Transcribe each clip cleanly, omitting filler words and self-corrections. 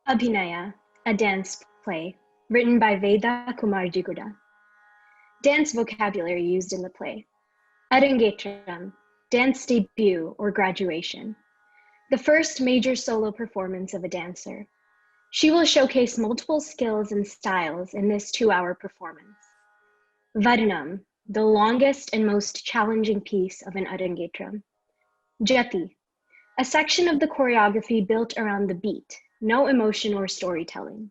Abhinaya, a dance play, written by Veda Kumarjiguda. Dance vocabulary used in the play. Arangetram, dance debut or graduation. The first major solo performance of a dancer. She will showcase multiple skills and styles in this 2-hour performance. Varnam, the longest and most challenging piece of an Arangetram. Jati, a section of the choreography built around the beat, no emotion or storytelling.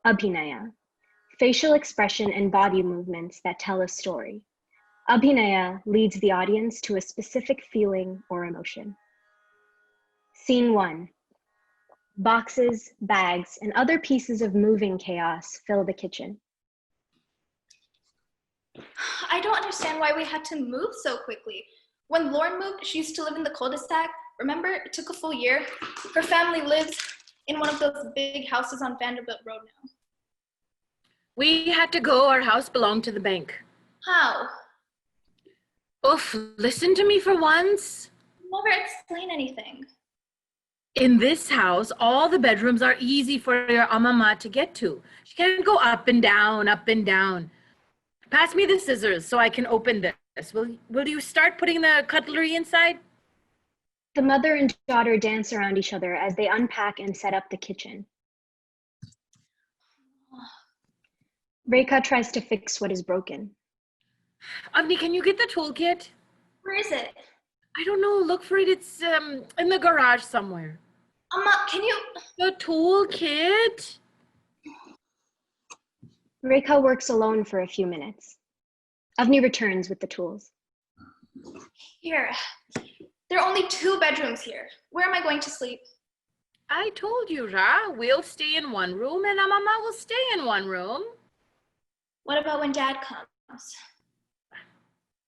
Abhinaya, facial expression and body movements that tell a story. Abhinaya leads the audience to a specific feeling or emotion. Scene 1. Boxes, bags, and other pieces of moving chaos fill the kitchen. I don't understand why we had to move so quickly. When Lauren moved, she used to live in the cul-de-sac. Remember, it took a full year. Her family lives in one of those big houses on Vanderbilt Road now. We had to go. Our house belonged to the bank. How? Oof, listen to me for once. Never explain anything. In this house, all the bedrooms are easy for your AMMAMA to get to. She can't go up and down, up and down. Pass me the scissors so I can open this. Will you start putting the cutlery inside? The mother and daughter dance around each other as they unpack and set up the kitchen. REKHA tries to fix what is broken. Avni, can you get the toolkit? Where is it? I don't know. Look for it. It's in the garage somewhere. Amma, can you? The toolkit? REKHA works alone for a few minutes. Avni returns with the tools. Here. There are only 2 bedrooms here. Where am I going to sleep? I told you, Ra. We'll stay in one room and AMMAMA will stay in one room. What about when Dad comes?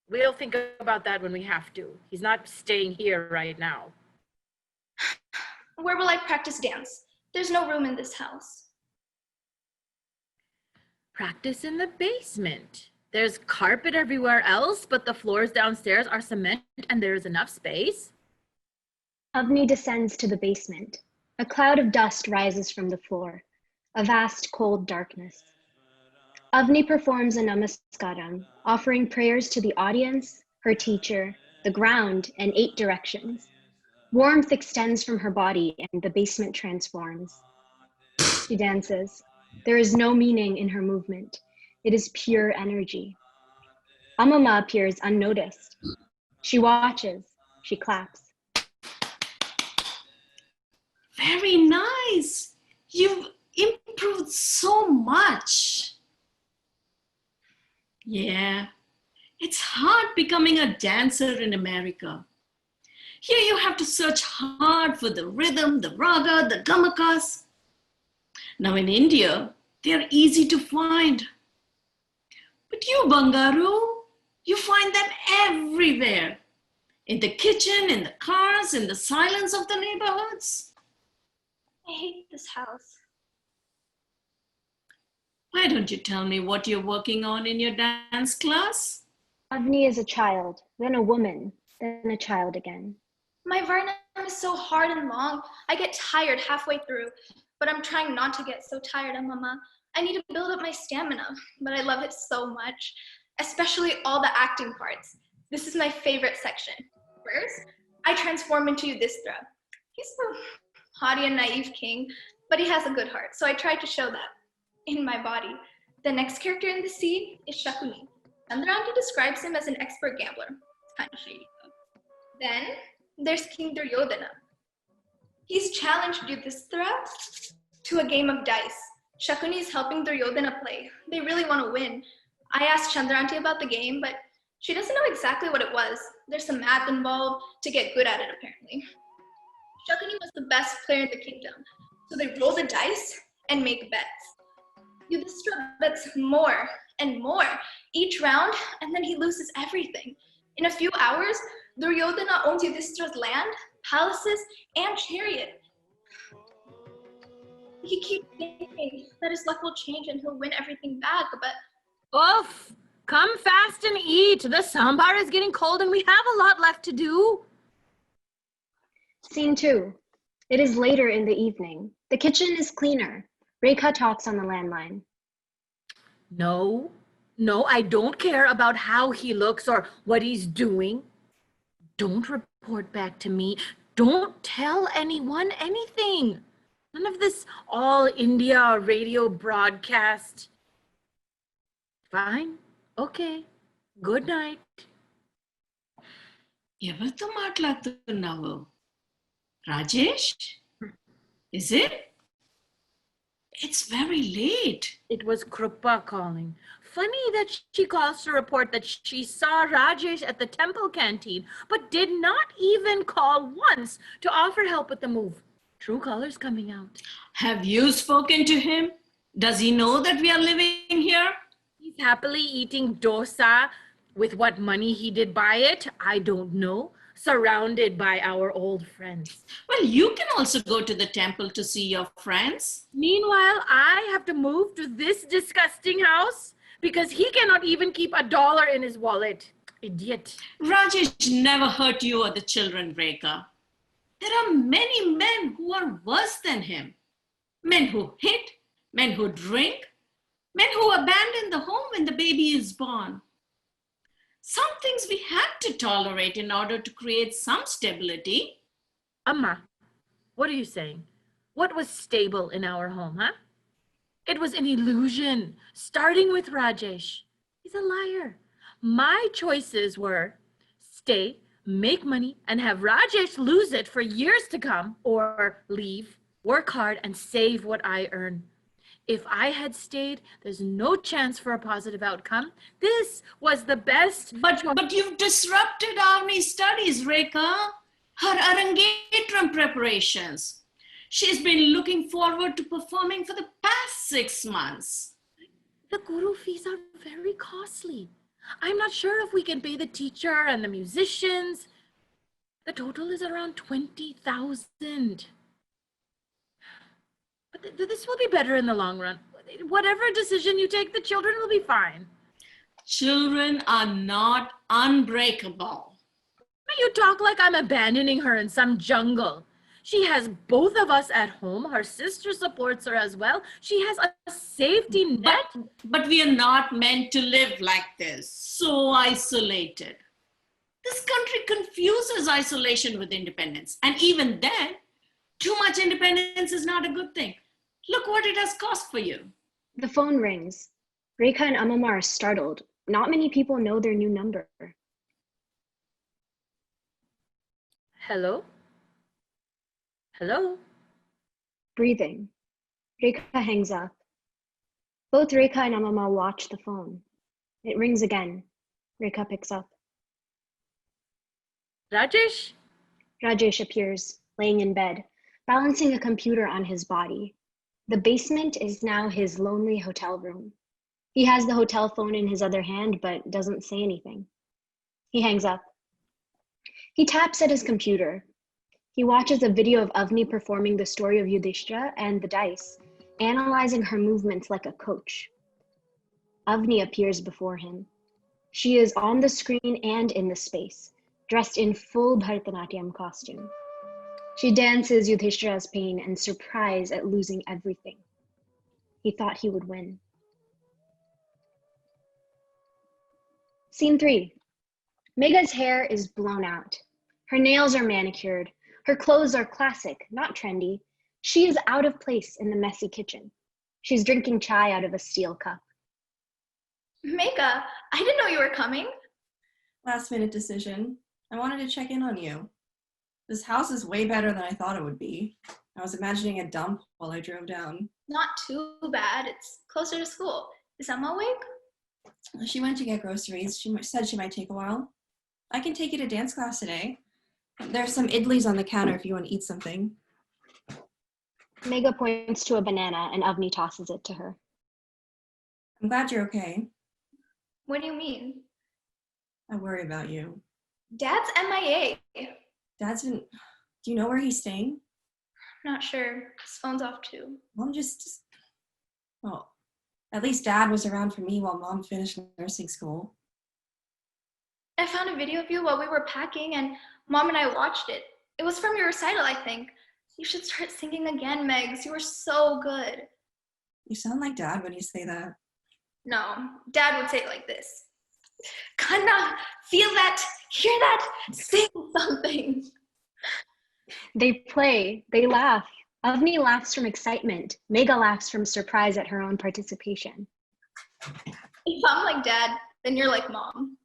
We'll think about that when we have to. He's not staying here right now. Where will I practice dance? There's no room in this house. Practice in the basement. There's carpet everywhere else, but the floors downstairs are cement and there is enough space. Avni descends to the basement. A cloud of dust rises from the floor, a vast cold darkness. Avni performs a namaskaram, offering prayers to the audience, her teacher, the ground, and 8 directions. Warmth extends from her body and the basement transforms. She dances. There is no meaning in her movement. It is pure energy. AMMAMA appears unnoticed. She watches. She claps. Very nice. You've improved so much. Yeah, it's hard becoming a dancer in America. Here you have to search hard for the rhythm, the raga, the gamakas. Now in India, they are easy to find. But you, Bangaru, you find them everywhere. In the kitchen, in the cars, in the silence of the neighborhoods. I hate this house. Why don't you tell me what you're working on in your dance class? Avni is a child, then a woman, then a child again. My Varnam is so hard and long. I get tired halfway through, but I'm trying not to get so tired, AMMAMA. I need to build up my stamina, but I love it so much, especially all the acting parts. This is my favorite section. First, I transform into Yudhishthira. He's the haughty and naive king, but he has a good heart, so I tried to show that in my body. The next character in the scene is Shakuni. Chandranti describes him as an expert gambler. It's kind of shady though. Then there's King Duryodhana. He's challenged Yudhishthira to a game of dice. Shakuni is helping Duryodhana play. They really want to win. I asked Chandranti about the game, but she doesn't know exactly what it was. There's some math involved to get good at it, apparently. Shakuni was the best player in the kingdom, so they roll the dice and make bets. Yudhishthira bets more and more each round, and then he loses everything. In a few hours, Duryodhana owns Yudhishthira's land, palaces, and chariot. He keeps thinking that his luck will change and he'll win everything back, but... Oof! Come fast and eat. The sambar is getting cold and we have a lot left to do. Scene 2. It is later in the evening. The kitchen is cleaner. Rekha talks on the landline. No, I don't care about how he looks or what he's doing. Don't report back to me. Don't tell anyone anything. None of this all India radio broadcast. Fine. Okay. Good night. ఎవరితో మాట్లాడుతున్నావు? Rajesh? Is it? It's very late. It was Krupa calling. Funny that she calls to report that she saw Rajesh at the temple canteen, but did not even call once to offer help with the move. True colors coming out. Have you spoken to him? Does he know that we are living here? He's happily eating dosa. With what money he did buy it, I don't know. Surrounded by our old friends. Well, you can also go to the temple to see your friends. Meanwhile, I have to move to this disgusting house because he cannot even keep $1 in his wallet. Idiot. Rajesh never hurt you or the children, Rekha. There are many men who are worse than him. Men who hit, men who drink, men who abandon the home when the baby is born. Some things we had to tolerate in order to create some stability. Amma, what are you saying? What was stable in our home, huh? It was an illusion, starting with Rajesh. He's a liar. My choices were stay, make money, and have Rajesh lose it for years to come, or leave, work hard, and save what I earn. If I had stayed, there's no chance for a positive outcome. This was the best. But you've disrupted Avni's studies, Rekha. Her Arangetram preparations. She's been looking forward to performing for the past 6 months. The guru fees are very costly. I'm not sure if we can pay the teacher and the musicians. The total is around 20,000. But this will be better in the long run. Whatever decision you take, the children will be fine. Children are not unbreakable. You talk like I'm abandoning her in some jungle. She has both of us at home. Her sister supports her as well. She has a safety net. But we are not meant to live like this, so isolated. This country confuses isolation with independence. And even then, too much independence is not a good thing. Look what it has cost for you. The phone rings. Rekha and AMMAMA are startled. Not many people know their new number. Hello? Hello? Breathing. Rekha hangs up. Both Rekha and AMMAMA watch the phone. It rings again. Rekha picks up. Rajesh? Rajesh appears, laying in bed, balancing a computer on his body. The basement is now his lonely hotel room. He has the hotel phone in his other hand, but doesn't say anything. He hangs up. He taps at his computer. He watches a video of Avni performing the story of Yudhishthira and the dice, analyzing her movements like a coach. Avni appears before him. She is on the screen and in the space, dressed in full Bharatanatyam costume. She dances Yudhishthira's pain and surprise at losing everything. He thought he would win. Scene 3. Megha's hair is blown out. Her nails are manicured. Her clothes are classic, not trendy. She is out of place in the messy kitchen. She's drinking chai out of a steel cup. Megha, I didn't know you were coming. Last minute decision. I wanted to check in on you. This house is way better than I thought it would be. I was imagining a dump while I drove down. Not too bad. It's closer to school. Is Emma awake? She went to get groceries. She said she might take a while. I can take you to dance class today. There's some idlis on the counter if you want to eat something. Megha points to a banana and Avni tosses it to her. I'm glad you're okay. What do you mean? I worry about you. Dad's MIA. Dad's been... Do you know where he's staying? Not sure. His phone's off too. Mom just... Well, at least Dad was around for me while Mom finished nursing school. I found a video of you while we were packing and Mom and I watched it. It was from your recital, I think. You should start singing again, Megs. You are so good. You sound like Dad when you say that. No, Dad would say it like this. Kanna, feel that, hear that, sing something. They play, they laugh. Avni laughs from excitement. MEGHA laughs from surprise at her own participation. If I'm like Dad, then you're like Mom.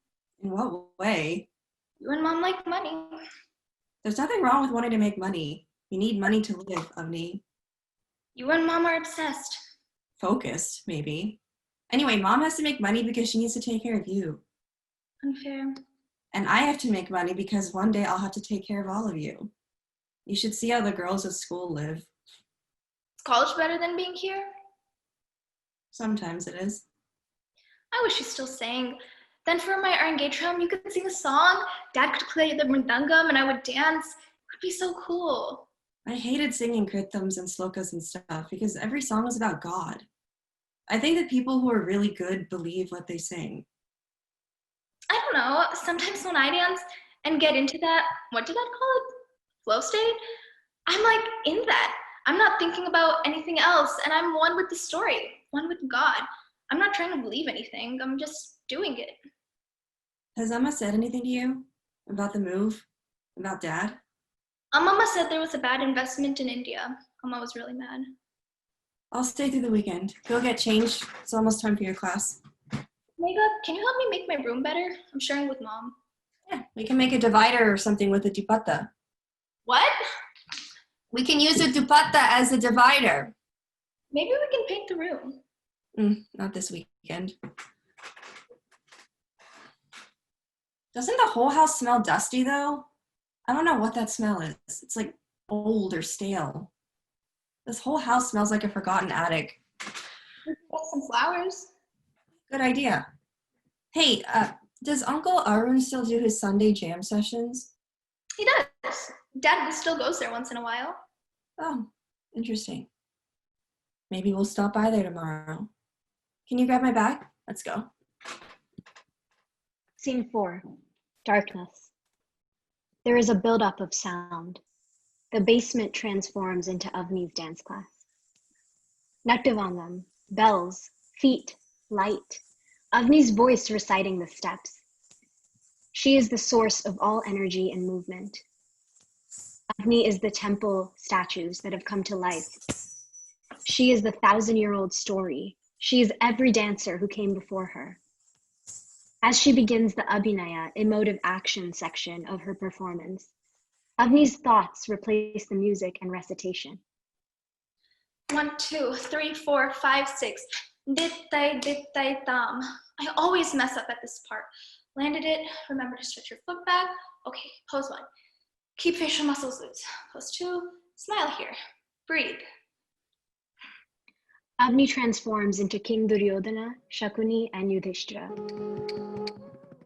In what way? You and Mom like money. There's nothing wrong with wanting to make money. You need money to live, Avni. You and Mom are obsessed. Focused, maybe. Anyway, Mom has to make money because she needs to take care of you. Unfair. And I have to make money because one day I'll have to take care of all of you. You should see how the girls at school live. Is college better than being here? Sometimes it is. I wish you still sang. Then for my Arangetram, you could sing a song, Dad could play the mridangam, and I would dance. It would be so cool. I hated singing kirtams and slokas and stuff because every song was about God. I think that people who are really good believe what they sing. I don't know, sometimes when I dance and get into that, what did I call it? Flow state? I'm like in that. I'm not thinking about anything else, and I'm one with the story, one with God. I'm not trying to believe anything, I'm just doing it. Has Amma said anything to you about the move? About Dad? Mama said there was a bad investment in India. Mama was really mad. I'll stay through the weekend. Go get changed. It's almost time for your class. Megha, can you help me make my room better? I'm sharing with Mom. Yeah, we can make a divider or something with a dupatta. What? We can use a dupatta as a divider. Maybe we can paint the room. Not this weekend. Doesn't the whole house smell dusty though? I don't know what that smell is. It's like old or stale. This whole house smells like a forgotten attic. Let's get some flowers. Good idea. Hey, does Uncle Arun still do his Sunday jam sessions? He does. Dad still goes there once in a while. Oh, interesting. Maybe we'll stop by there tomorrow. Can you grab my bag? Let's go. Scene 4, darkness. There is a buildup of sound. The basement transforms into Avni's dance class. Natyavangam, bells, feet, light. Avni's voice reciting the steps. She is the source of all energy and movement. Avni is the temple statues that have come to life. She is the 1,000-year-old story. She is every dancer who came before her. As she begins the Abhinaya, emotive action section of her performance, Avni's thoughts replace the music and recitation. 1, 2, 3, 4, 5, 6. Dittai tam. I always mess up at this part. Landed it. Remember to stretch your foot back. Okay, pose 1. Keep facial muscles loose. Pose 2. Smile here. Breathe. Avni transforms into King Duryodhana, Shakuni, and Yudhishthira.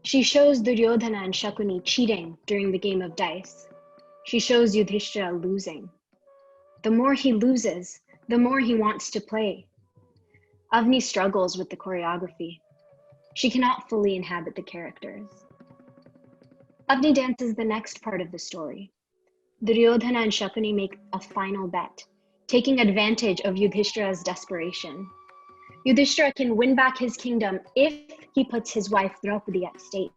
She shows Duryodhana and Shakuni cheating during the game of dice. She shows Yudhishthira losing. The more he loses, the more he wants to play. Avni struggles with the choreography. She cannot fully inhabit the characters. Avni dances the next part of the story. Duryodhana and Shakuni make a final bet, taking advantage of Yudhishthira's desperation. Yudhishthira can win back his kingdom if he puts his wife Draupadi at stake.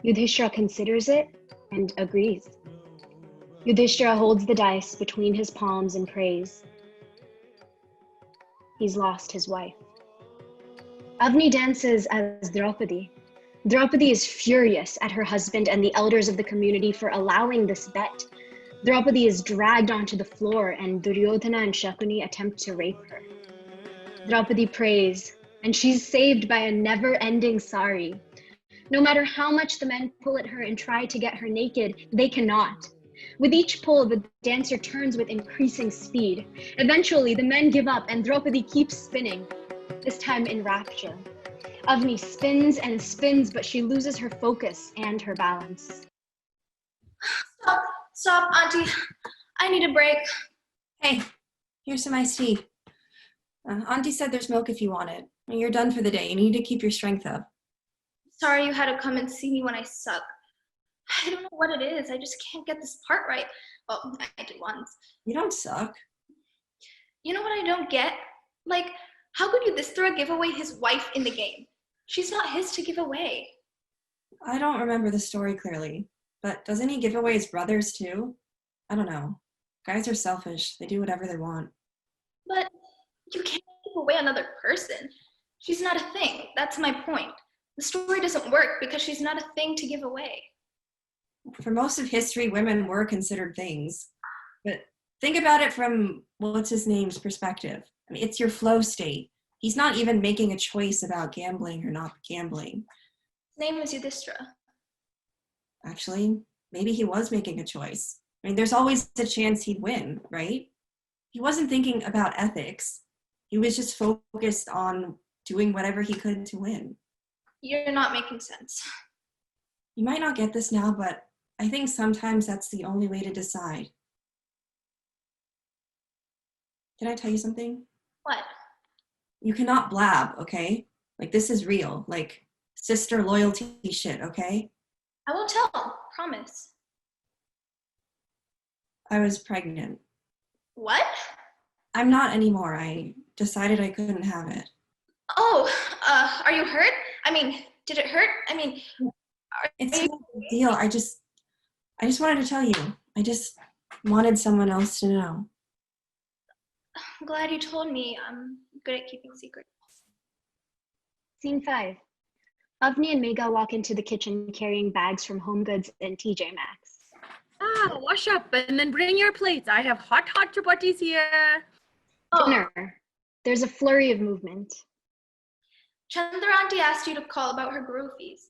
Yudhishthira considers it and agrees. Yudhishthira holds the dice between his palms and prays. He's lost his wife. Avni dances as Draupadi. Draupadi is furious at her husband and the elders of the community for allowing this bet. Draupadi is dragged onto the floor and Duryodhana and Shakuni attempt to rape her. Draupadi prays, and she's saved by a never-ending sari. No matter how much the men pull at her and try to get her naked, they cannot. With each pull, the dancer turns with increasing speed. Eventually, the men give up and Draupadi keeps spinning, this time in rapture. Avni spins and spins, but she loses her focus and her balance. Stop, Auntie. I need a break. Hey, here's some iced tea. Auntie said there's milk if you want it. You're done for the day. You need to keep your strength up. Sorry you had to come and see me when I suck. I don't know what it is. I just can't get this part right. Well, I did once. You don't suck. You know what I don't get? Like, how could Yudhishthira give away his wife in the game? She's not his to give away. I don't remember the story clearly, but doesn't he give away his brothers too? I don't know. Guys are selfish. They do whatever they want. But you can't give away another person. She's not a thing. That's my point. The story doesn't work because she's not a thing to give away. For most of history, women were considered things. But think about it from what's-his-name's perspective. I mean, it's your flow state. He's not even making a choice about gambling or not gambling. His name is Yudhishthira. Actually, maybe he was making a choice. I mean, there's always a chance he'd win, right? He wasn't thinking about ethics. He was just focused on doing whatever he could to win. You're not making sense. You might not get this now, but I think sometimes that's the only way to decide. Can I tell you something? What? You cannot blab, okay? Like, this is real. Like, sister loyalty shit, okay? I won't tell. Promise. I was pregnant. What? I'm not anymore. I decided I couldn't have it. Oh, are you hurt? I mean, did it hurt? I mean, It's no big deal. I just wanted to tell you. I just wanted someone else to know. I'm glad you told me. I'm good at keeping secrets. Scene 5. Avni and Megha walk into the kitchen carrying bags from Home Goods and TJ Maxx. Wash up and then bring your plates. I have hot chapatis here. Oh, Dinner. There's a flurry of movement. Chandra auntie asked you to call about her guru fees.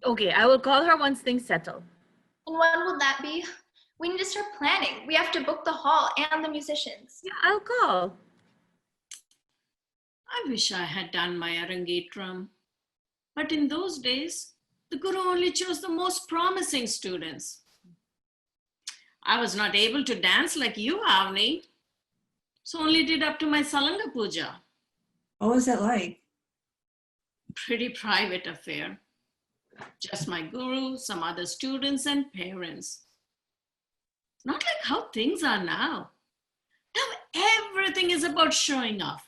Okay, I will call her once things settle. And when will that be? We need to start planning. We have to book the hall and the musicians. Yeah, I'll call. I wish I had done my Arangetram. But in those days, the guru only chose the most promising students. I was not able to dance like you, Avni. So only did up to my Salanga Puja. What was it like? Pretty private affair. Just my guru, some other students and parents. Not like how things are now. Now everything is about showing off.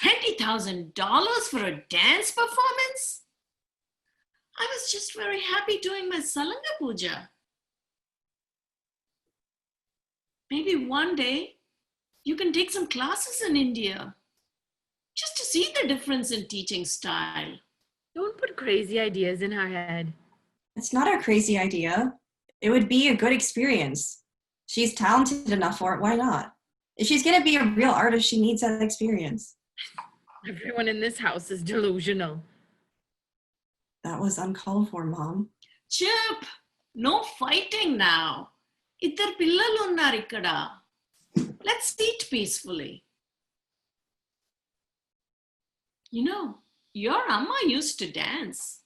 $20,000 for a dance performance? I was just very happy doing my Salanga Puja. Maybe one day you can take some classes in India just to see the difference in teaching style. Don't put crazy ideas in her head. It's not a crazy idea. It would be a good experience. She's talented enough for it, why not? If she's gonna be a real artist, she needs that experience. Everyone in this house is delusional. That was uncalled for, Mom. Chip, no fighting now. Iddar pillalu unnaru ikkada. Let's eat peacefully. You know, your Amma used to dance.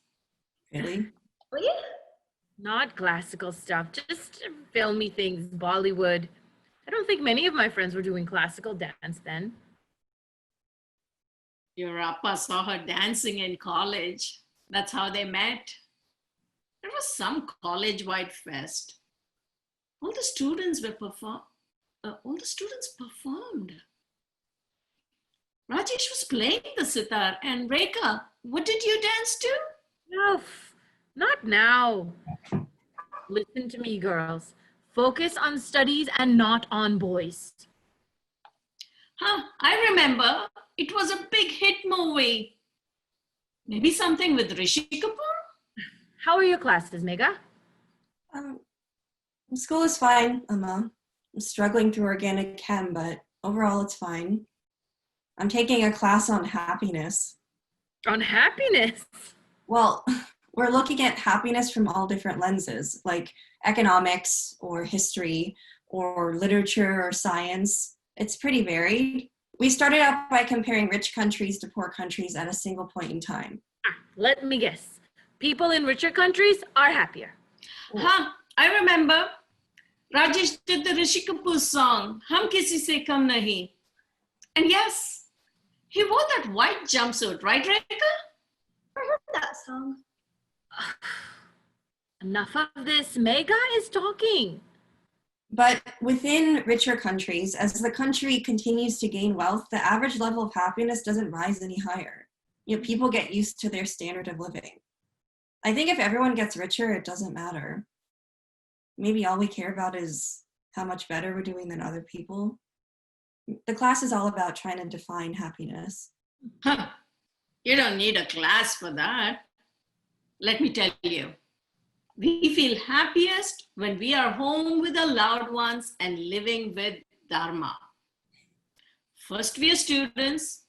Really? Really? Not classical stuff, just filmy things, Bollywood. I don't think many of my friends were doing classical dance then. Your Appa saw her dancing in college. That's how they met. There was some college-wide fest. All the students performed. Rajesh was playing the sitar, and REKHA, what did you dance to? No, not now. Listen to me, girls. Focus on studies and not on boys. I remember. It was a big hit movie. Maybe something with Rishi Kapoor? How are your classes, Megha? School is fine, Amma. I'm struggling through organic chem, but overall it's fine. I'm taking a class on happiness. On happiness? Well, we're looking at happiness from all different lenses, like economics or history or literature or science. It's pretty varied. We started out by comparing rich countries to poor countries at a single point in time. Let me guess. People in richer countries are happier. I remember. Rajesh did the Rishi Kapoor song, Hum Kisi Se Kam Nahi. And yes, he wore that white jumpsuit, right, REKHA? I heard that song. Enough of this. MEGHA is talking. But within richer countries, as the country continues to gain wealth, the average level of happiness doesn't rise any higher. People get used to their standard of living. I think if everyone gets richer, it doesn't matter. Maybe all we care about is how much better we're doing than other people. The class is all about trying to define happiness. Huh. You don't need a class for that. Let me tell you, we feel happiest when we are home with our loved ones and living with Dharma. First, we are students.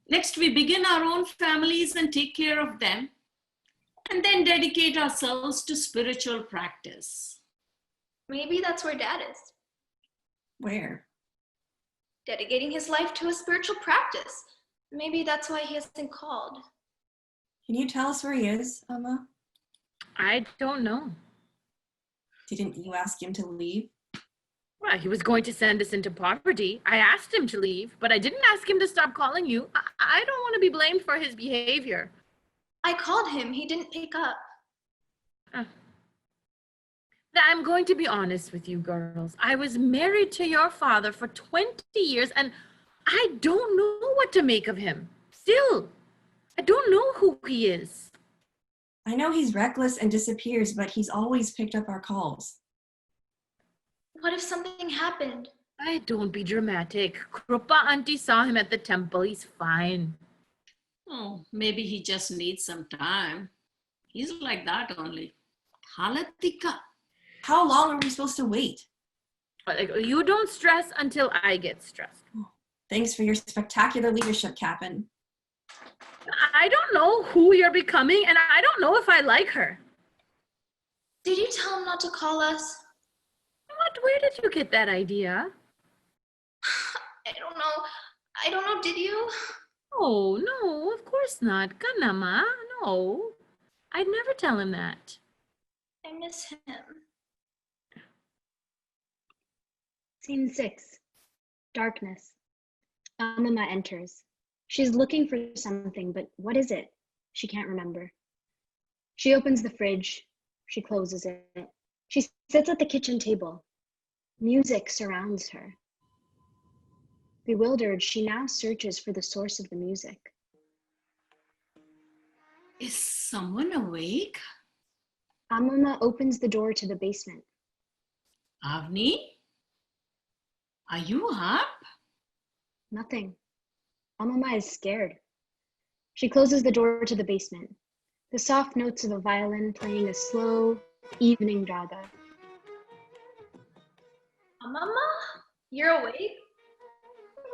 Next, we begin our own families and take care of them. And then dedicate ourselves to spiritual practice. Maybe that's where Dad is. Where? Dedicating his life to a spiritual practice. Maybe that's why he hasn't called. Can you tell us where he is, Amma? I don't know. Didn't you ask him to leave? Well, he was going to send us into poverty. I asked him to leave, but I didn't ask him to stop calling you. I don't want to be blamed for his behavior. I called him. He didn't pick up. I'm going to be honest with you girls. I was married to your father for 20 years and I don't know what to make of him. Still, I don't know who he is. I know he's reckless and disappears, but he's always picked up our calls. What if something happened? Don't be dramatic. Krupa auntie saw him at the temple. He's fine. Oh, maybe he just needs some time. He's like that only. Halatika. How long are we supposed to wait? You don't stress until I get stressed. Thanks for your spectacular leadership, Captain. I don't know who you're becoming, and I don't know if I like her. Did you tell him not to call us? What? Where did you get that idea? I don't know, did you? Oh, no, of course not. Kanama, no. I'd never tell him that. I miss him. Scene 6. Darkness. AMMAMA enters. She's looking for something, but what is it? She can't remember. She opens the fridge. She closes it. She sits at the kitchen table. Music surrounds her. Bewildered, she now searches for the source of the music. Is someone awake? AMMAMA opens the door to the basement. Avni? Are you up? Nothing. AMMAMA is scared. She closes the door to the basement. The soft notes of a violin playing a slow, evening raga. Mama, you're awake?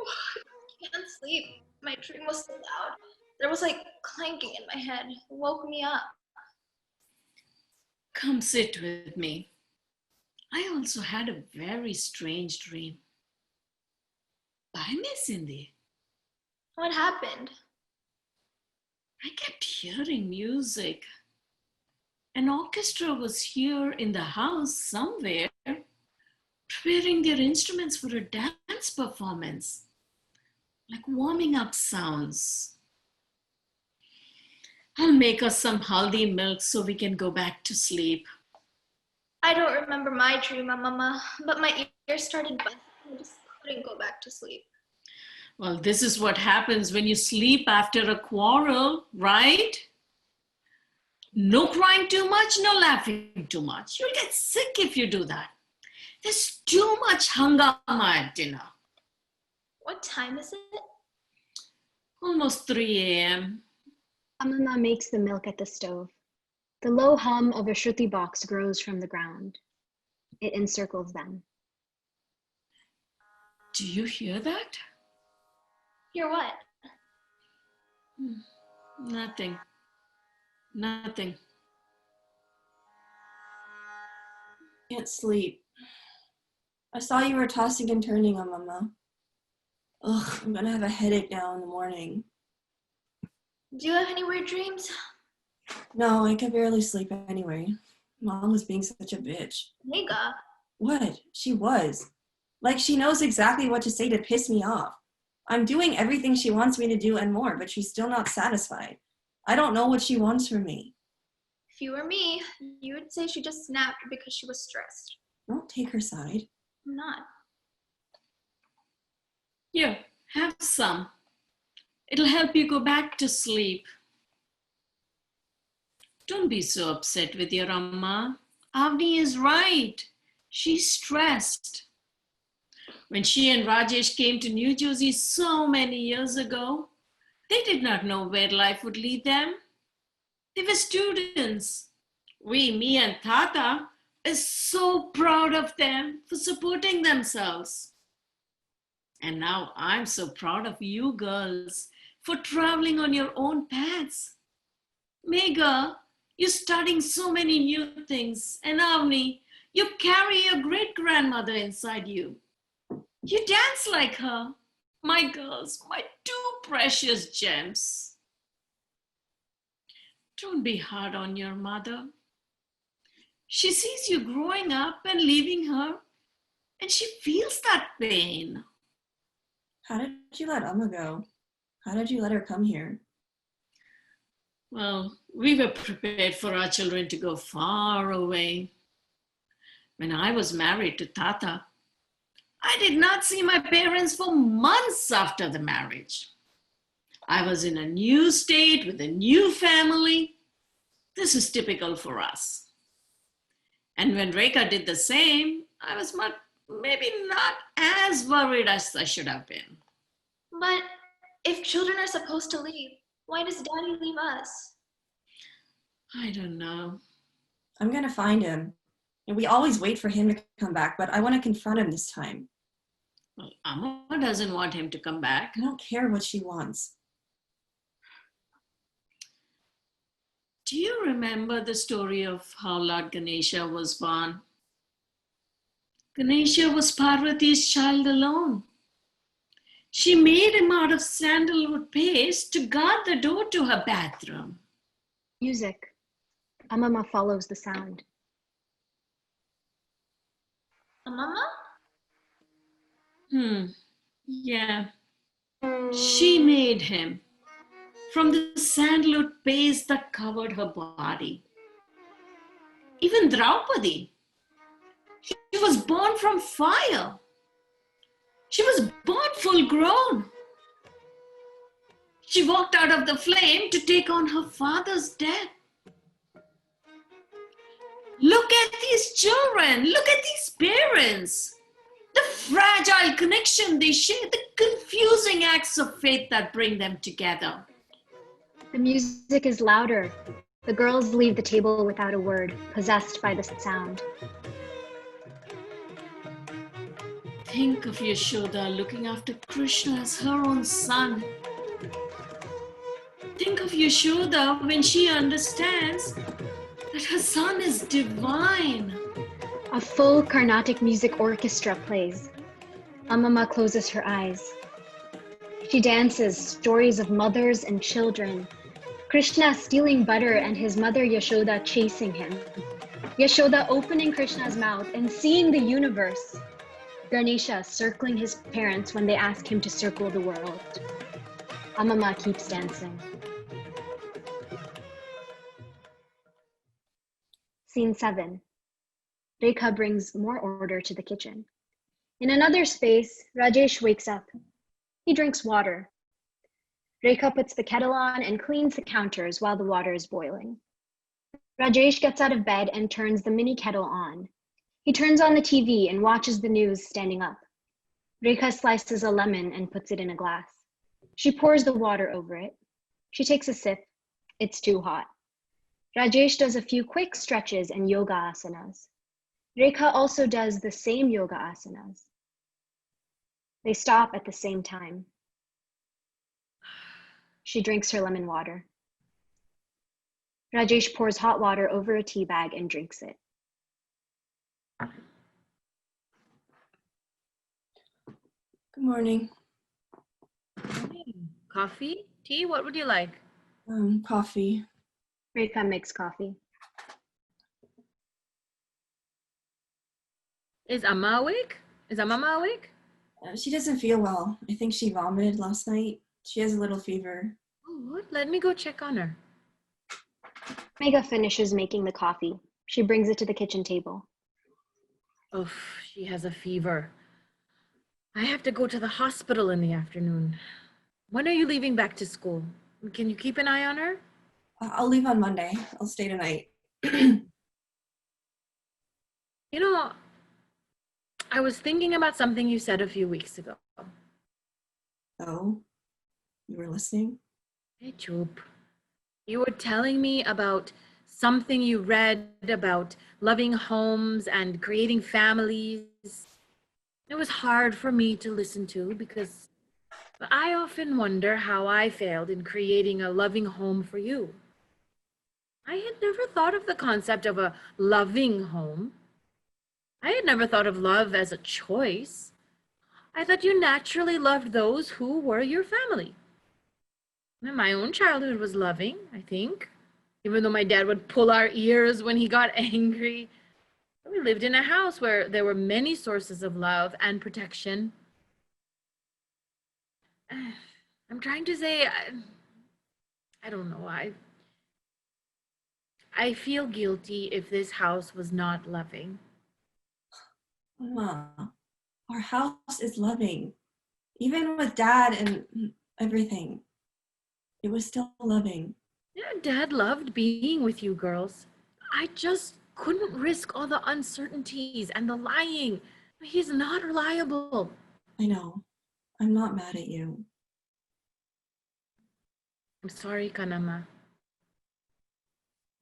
I can't sleep. My dream was so loud. There was like clanking in my head. It woke me up. Come sit with me. I also had a very strange dream. Cindy. What happened? I kept hearing music. An orchestra was here in the house somewhere, preparing their instruments for a dance performance, like warming up sounds. I'll make us some haldi milk so we can go back to sleep. I don't remember my dream, Mama, but my ears started buzzing. I just couldn't go back to sleep. Well, this is what happens when you sleep after a quarrel, right? No crying too much, no laughing too much. You'll get sick if you do that. There's too much hangama at dinner. What time is it? Almost 3 a.m. AMMAMA makes the milk at the stove. The low hum of a shruti box grows from the ground. It encircles them. Do you hear that? Hear what? Nothing. Nothing. Can't sleep. I saw you were tossing and turning, AMMAMA. Ugh, I'm gonna have a headache now in the morning. Do you have any weird dreams? No, I could barely sleep anyway. Mom was being such a bitch. MEGHA. What? She was. Like, she knows exactly what to say to piss me off. I'm doing everything she wants me to do and more, but she's still not satisfied. I don't know what she wants from me. If you were me, you would say she just snapped because she was stressed. Don't take her side. I'm not. Here, have some. It'll help you go back to sleep. Don't be so upset with your Amma. Avni is right. She's stressed. When she and Rajesh came to New Jersey so many years ago, they did not know where life would lead them. They were students. Me and Tata, is so proud of them for supporting themselves. And now I'm so proud of you girls for traveling on your own paths. MEGHA, you're studying so many new things. And Avni, you carry your great-grandmother inside you. You dance like her. My girls, my two precious gems. Don't be hard on your mother. She sees you growing up and leaving her, and she feels that pain. How did you let Amma go? How did you let her come here? Well, we were prepared for our children to go far away. When I was married to Tata, I did not see my parents for months after the marriage. I was in a new state with a new family. This is typical for us. And when REKHA did the same, I was maybe not as worried as I should have been. But if children are supposed to leave, why does Daddy leave us? I don't know. I'm gonna find him. And we always wait for him to come back, but I want to confront him this time. Well, Amma doesn't want him to come back. I don't care what she wants. Do you remember the story of how Lord Ganesha was born? Ganesha was Parvati's child alone. She made him out of sandalwood paste to guard the door to her bathroom. Music. AMMAMA follows the sound. Mama? Yeah. She made him from the sandalwood paste that covered her body. Even Draupadi, she was born from fire. She was born full grown. She walked out of the flame to take on her father's death. Look at these children. Look at these parents. The fragile connection they share, the confusing acts of faith that bring them together. The music is louder. The girls leave the table without a word, possessed by the sound. Think of Yashoda looking after Krishna as her own son. Think of Yashoda when she understands that her son is divine. A full Carnatic music orchestra plays. AMMAMA closes her eyes. She dances stories of mothers and children. Krishna stealing butter and his mother Yashoda chasing him. Yashoda opening Krishna's mouth and seeing the universe. Ganesha circling his parents when they ask him to circle the world. AMMAMA keeps dancing. Scene 7. REKHA brings more order to the kitchen. In another space, Rajesh wakes up. He drinks water. REKHA puts the kettle on and cleans the counters while the water is boiling. Rajesh gets out of bed and turns the mini kettle on. He turns on the TV and watches the news standing up. REKHA slices a lemon and puts it in a glass. She pours the water over it. She takes a sip. It's too hot. Rajesh does a few quick stretches and yoga asanas. REKHA also does the same yoga asanas. They stop at the same time. She drinks her lemon water. Rajesh pours hot water over a tea bag and drinks it. Good morning. Coffee? Tea? What would you like? Coffee. REKHA makes coffee. Is Amma awake? Is AMMAMA awake? She doesn't feel well. I think she vomited last night. She has a little fever. Oh, what? Let me go check on her. Megha finishes making the coffee. She brings it to the kitchen table. Oh, she has a fever. I have to go to the hospital in the afternoon. When are you leaving back to school? Can you keep an eye on her? I'll leave on Monday. I'll stay tonight. You know, I was thinking about something you said a few weeks ago. Oh, you were listening? Hey, Choop. You were telling me about something you read about loving homes and creating families. It was hard for me to listen to because I often wonder how I failed in creating a loving home for you. I had never thought of the concept of a loving home. I had never thought of love as a choice. I thought you naturally loved those who were your family. And my own childhood was loving, I think, even though my dad would pull our ears when he got angry. We lived in a house where there were many sources of love and protection. I'm trying to say, I don't know, I feel guilty if this house was not loving. Mama, our house is loving. Even with Dad and everything, it was still loving. Yeah, Dad loved being with you girls. I just couldn't risk all the uncertainties and the lying. He's not reliable. I know. I'm not mad at you. I'm sorry, Kanama.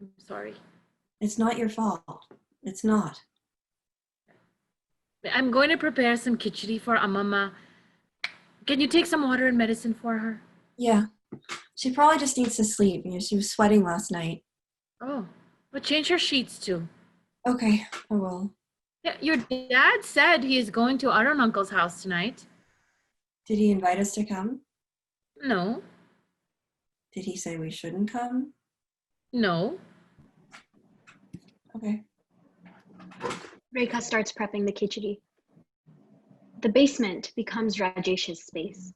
I'm sorry. It's not your fault. It's not. I'm going to prepare some khichdi for AMMAMA. Can you take some water and medicine for her? Yeah. She probably just needs to sleep. She was sweating last night. Oh, but change her sheets too. Okay, I will. Yeah, your dad said he is going to Arun uncle's house tonight. Did he invite us to come? No. Did he say we shouldn't come? No. Okay. REKHA starts prepping the khichdi. The basement becomes Rajesh's space.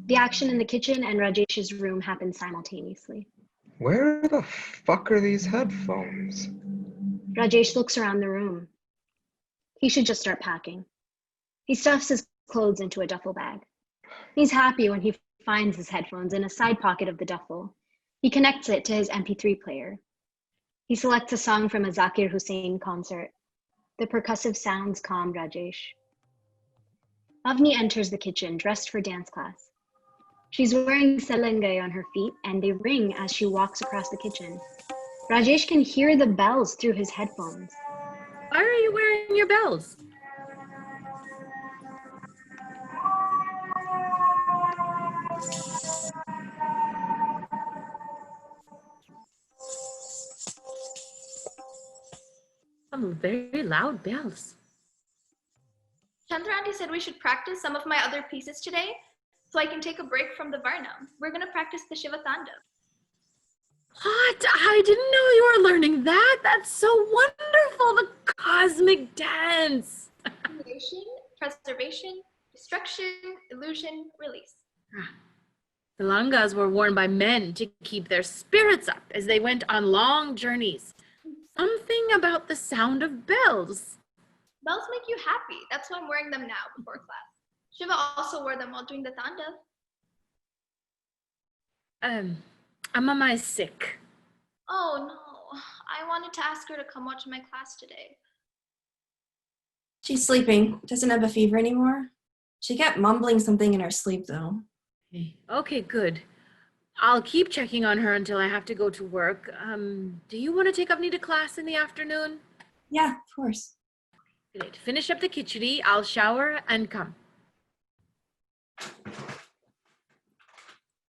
The action in the kitchen and Rajesh's room happens simultaneously. Where the fuck are these headphones? Rajesh looks around the room. He should just start packing. He stuffs his clothes into a duffel bag. He's happy when he finds his headphones in a side pocket of the duffel. He connects it to his MP3 player. He selects a song from a Zakir Hussain concert. The percussive sounds calm Rajesh. Avni enters the kitchen dressed for dance class. She's wearing salangai on her feet and they ring as she walks across the kitchen. Rajesh can hear the bells through his headphones. Why are you wearing your bells? Some very loud bells. Shanta auntie said we should practice some of my other pieces today so I can take a break from the Varnam. We're going to practice the Shiva Tandav. What? I didn't know you were learning that. That's so wonderful. The cosmic dance. Creation, preservation, destruction, illusion, release. The langas were worn by men to keep their spirits up as they went on long journeys. Something about the sound of bells. Bells make you happy. That's why I'm wearing them now before class. Shiva also wore them while doing the Tandav. AMMAMA is sick. Oh no, I wanted to ask her to come watch my class today. She's sleeping. Doesn't have a fever anymore. She kept mumbling something in her sleep, though. Okay, good. I'll keep checking on her until I have to go to work. Do you want to take Avni to class in the afternoon? Yeah, of course. Great. Finish up the khichdi. I'll shower and come.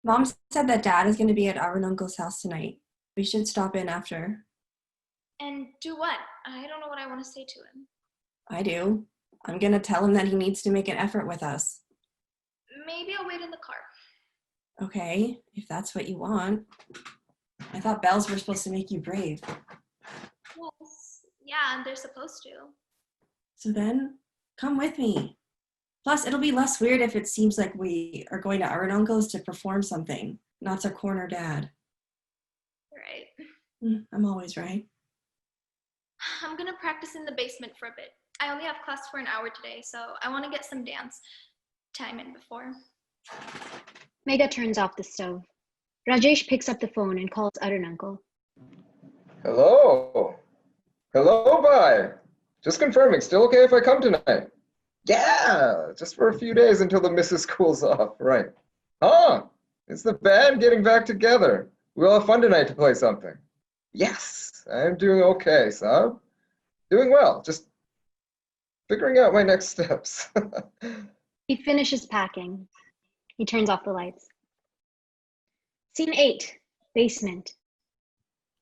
Mom said that Dad is going to be at our uncle's house tonight. We should stop in after. And do what? I don't know what I want to say to him. I do. I'm going to tell him that he needs to make an effort with us. Maybe I'll wait in the car. Okay, if that's what you want. I thought bells were supposed to make you brave. Yes. Yeah, and they're supposed to. So then, come with me. Plus, it'll be less weird if it seems like we are going to our uncle's to perform something, not to corner Dad. Right. I'm always right. I'm gonna practice in the basement for a bit. I only have class for an hour today, so I want to get some dance time in before. Megha turns off the stove. Rajesh picks up the phone and calls Arun uncle. Hello. Hello, bye. Just confirming, still okay if I come tonight? Yeah, just for a few days until the missus cools off, right. Ah, it's the band getting back together. We'll have fun tonight to play something. Yes, I'm doing okay, Sab. Doing well, just figuring out my next steps. He finishes packing. He turns off the lights. Scene 8, basement.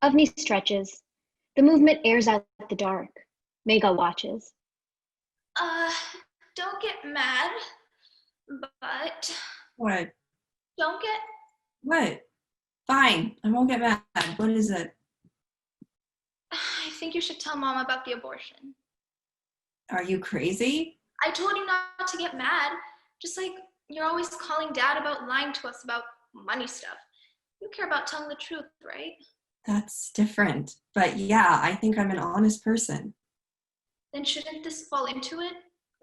Avni stretches. The movement airs out the dark. Megha watches. Don't get mad, but What? don't get, What? Fine, I won't get mad. What is it? I think you should tell Mom about the abortion. Are you crazy? I told you not to get mad, just like you're always calling Dad about lying to us about money stuff. You care about telling the truth, right? That's different. But yeah, I think I'm an honest person. Then shouldn't this fall into it?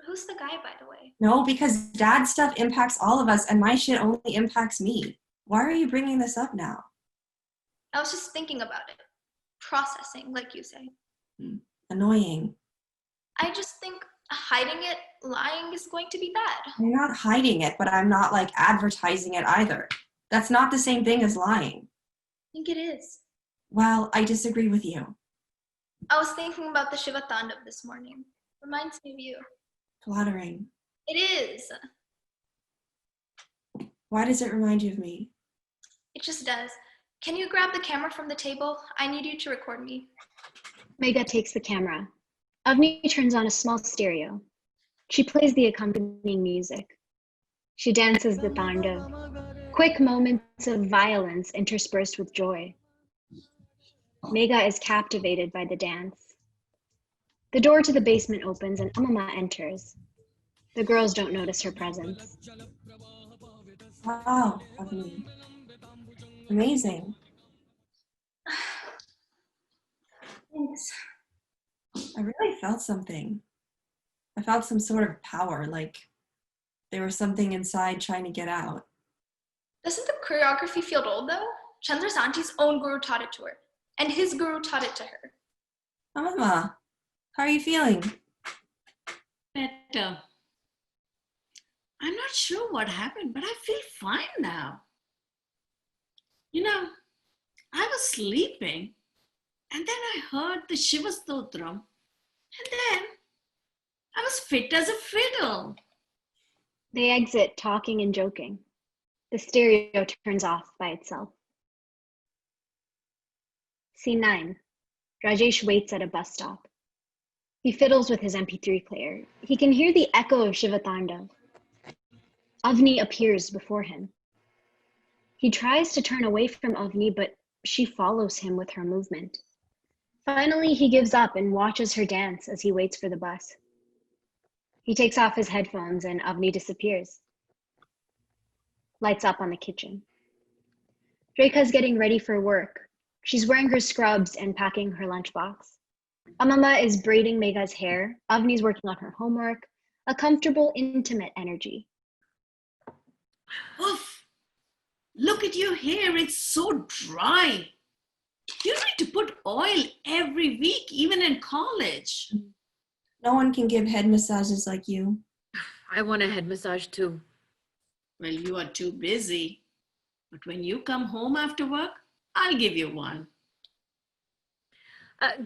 Who's the guy, by the way? No, because Dad's stuff impacts all of us and my shit only impacts me. Why are you bringing this up now? I was just thinking about it. Processing, like you say. Annoying. I just think hiding it, lying is going to be bad. I'm not hiding it, but I'm not like advertising it either. That's not the same thing as lying. I think it is. Well, I disagree with you. I was thinking about the Shiva Tandav this morning. Reminds me of you. Flattering. It is. Why does it remind you of me? It just does. Can you grab the camera from the table? I need you to record me. Megha takes the camera. Avni turns on a small stereo. She plays the accompanying music. She dances the tandav. Quick moments of violence interspersed with joy. Megha is captivated by the dance. The door to the basement opens and AMMAMA enters. The girls don't notice her presence. Wow, Avni. Amazing. Thanks. I really felt something. I felt some sort of power, like there was something inside trying to get out. Doesn't the choreography feel old though? Chandra's auntie's own guru taught it to her, and his guru taught it to her. AMMAMA, how are you feeling? Better. I'm not sure what happened, but I feel fine now. You know, I was sleeping, and then I heard the Shiva Stotram, and then I was fit as a fiddle. They exit, talking and joking. The stereo turns off by itself. Scene 9. Rajesh waits at a bus stop. He fiddles with his MP3 player. He can hear the echo of Shiva Tandav. Avni appears before him. He tries to turn away from Avni, but she follows him with her movement. Finally, he gives up and watches her dance as he waits for the bus. He takes off his headphones and Avni disappears. Lights up on the kitchen. REKHA's getting ready for work. She's wearing her scrubs and packing her lunchbox. AMMAMA is braiding Megha's hair. Avni's working on her homework. A comfortable, intimate energy. Oof! Look at your hair, it's so dry. You need to put oil every week, even in college. No one can give head massages like you. I want a head massage too. Well, you are too busy. But when you come home after work, I'll give you one.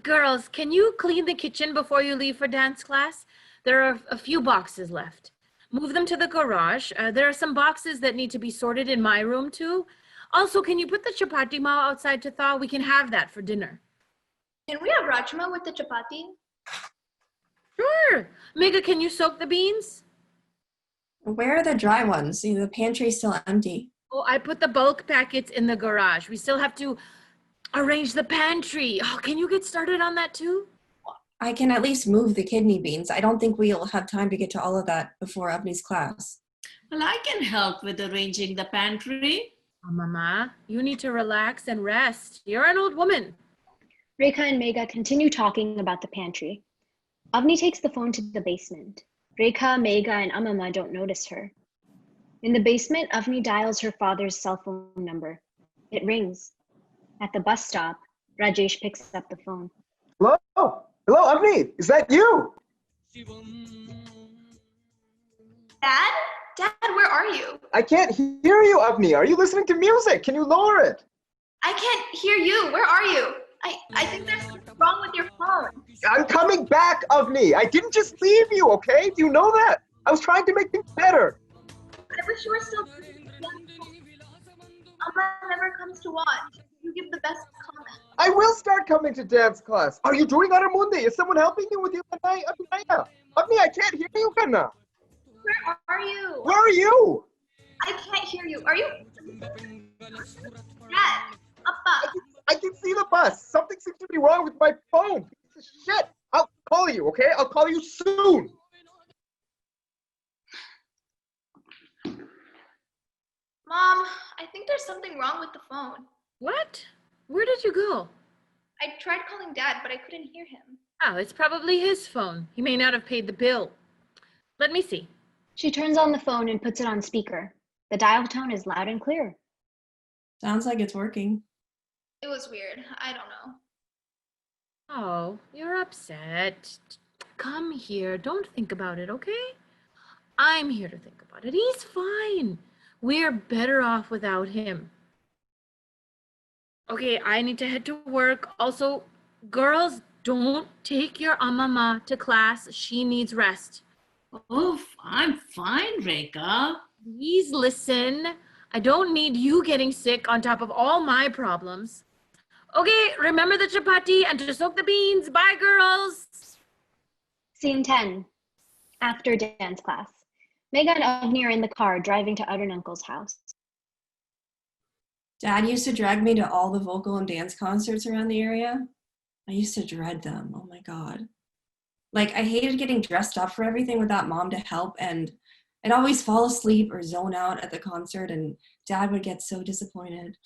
Girls, can you clean the kitchen before you leave for dance class? There are a few boxes left. Move them to the garage. There are some boxes that need to be sorted in my room too. Also, can you put the chapati mao outside to thaw? We can have that for dinner. Can we have rajma with the chapati? Sure. Megha, can you soak the beans? Where are the dry ones? The pantry's still empty. Oh, I put the bulk packets in the garage. We still have to arrange the pantry. Oh, can you get started on that too? I can at least move the kidney beans. I don't think we'll have time to get to all of that before Avni's class. Well, I can help with arranging the pantry. Oh, Mama, you need to relax and rest. You're an old woman. REKHA and MEGHA continue talking about the pantry. Avni takes the phone to the basement. REKHA, MEGHA, and AMMAMA don't notice her. In the basement, Avni dials her father's cell phone number. It rings. At the bus stop, Rajesh picks up the phone. Hello? Hello, Avni? Is that you? Dad? Dad, where are you? I can't hear you, Avni. Are you listening to music? Can you lower it? I can't hear you. Where are you? I think there's something wrong with your phone. I'm coming back, Avni. I didn't just leave you, okay? Do you know that? I was trying to make things better. I wish you were still. Amma never comes to watch. You give the best comment. I will start coming to dance class. Are you doing Aramundi? Is someone helping you with your Abhinaya? Avni, I can't hear you, Kanna. Where are you? Where are you? I can't hear you. Are you? Dad, Appa. I can see the bus. Something seems to be wrong with my phone. Piece of shit. I'll call you, okay? I'll call you soon. Mom, I think there's something wrong with the phone. What? Where did you go? I tried calling Dad, but I couldn't hear him. Oh, it's probably his phone. He may not have paid the bill. Let me see. She turns on the phone and puts it on speaker. The dial tone is loud and clear. Sounds like it's working. It was weird. I don't know. Oh, you're upset. Come here. Don't think about it, okay? I'm here to think about it. He's fine. We're better off without him. Okay, I need to head to work. Also, girls, don't take your AMMAMA to class. She needs rest. Oh, I'm fine, REKHA. Please listen. I don't need you getting sick on top of all my problems. Okay, remember the chapati and to soak the beans. Bye, girls. Scene 10. After dance class. MEGHA and Avni are in the car driving to Aunt and Uncle's house. Dad used to drag me to all the vocal and dance concerts around the area. I used to dread them. Oh my God. Like, I hated getting dressed up for everything without Mom to help, and I'd always fall asleep or zone out at the concert, and Dad would get so disappointed.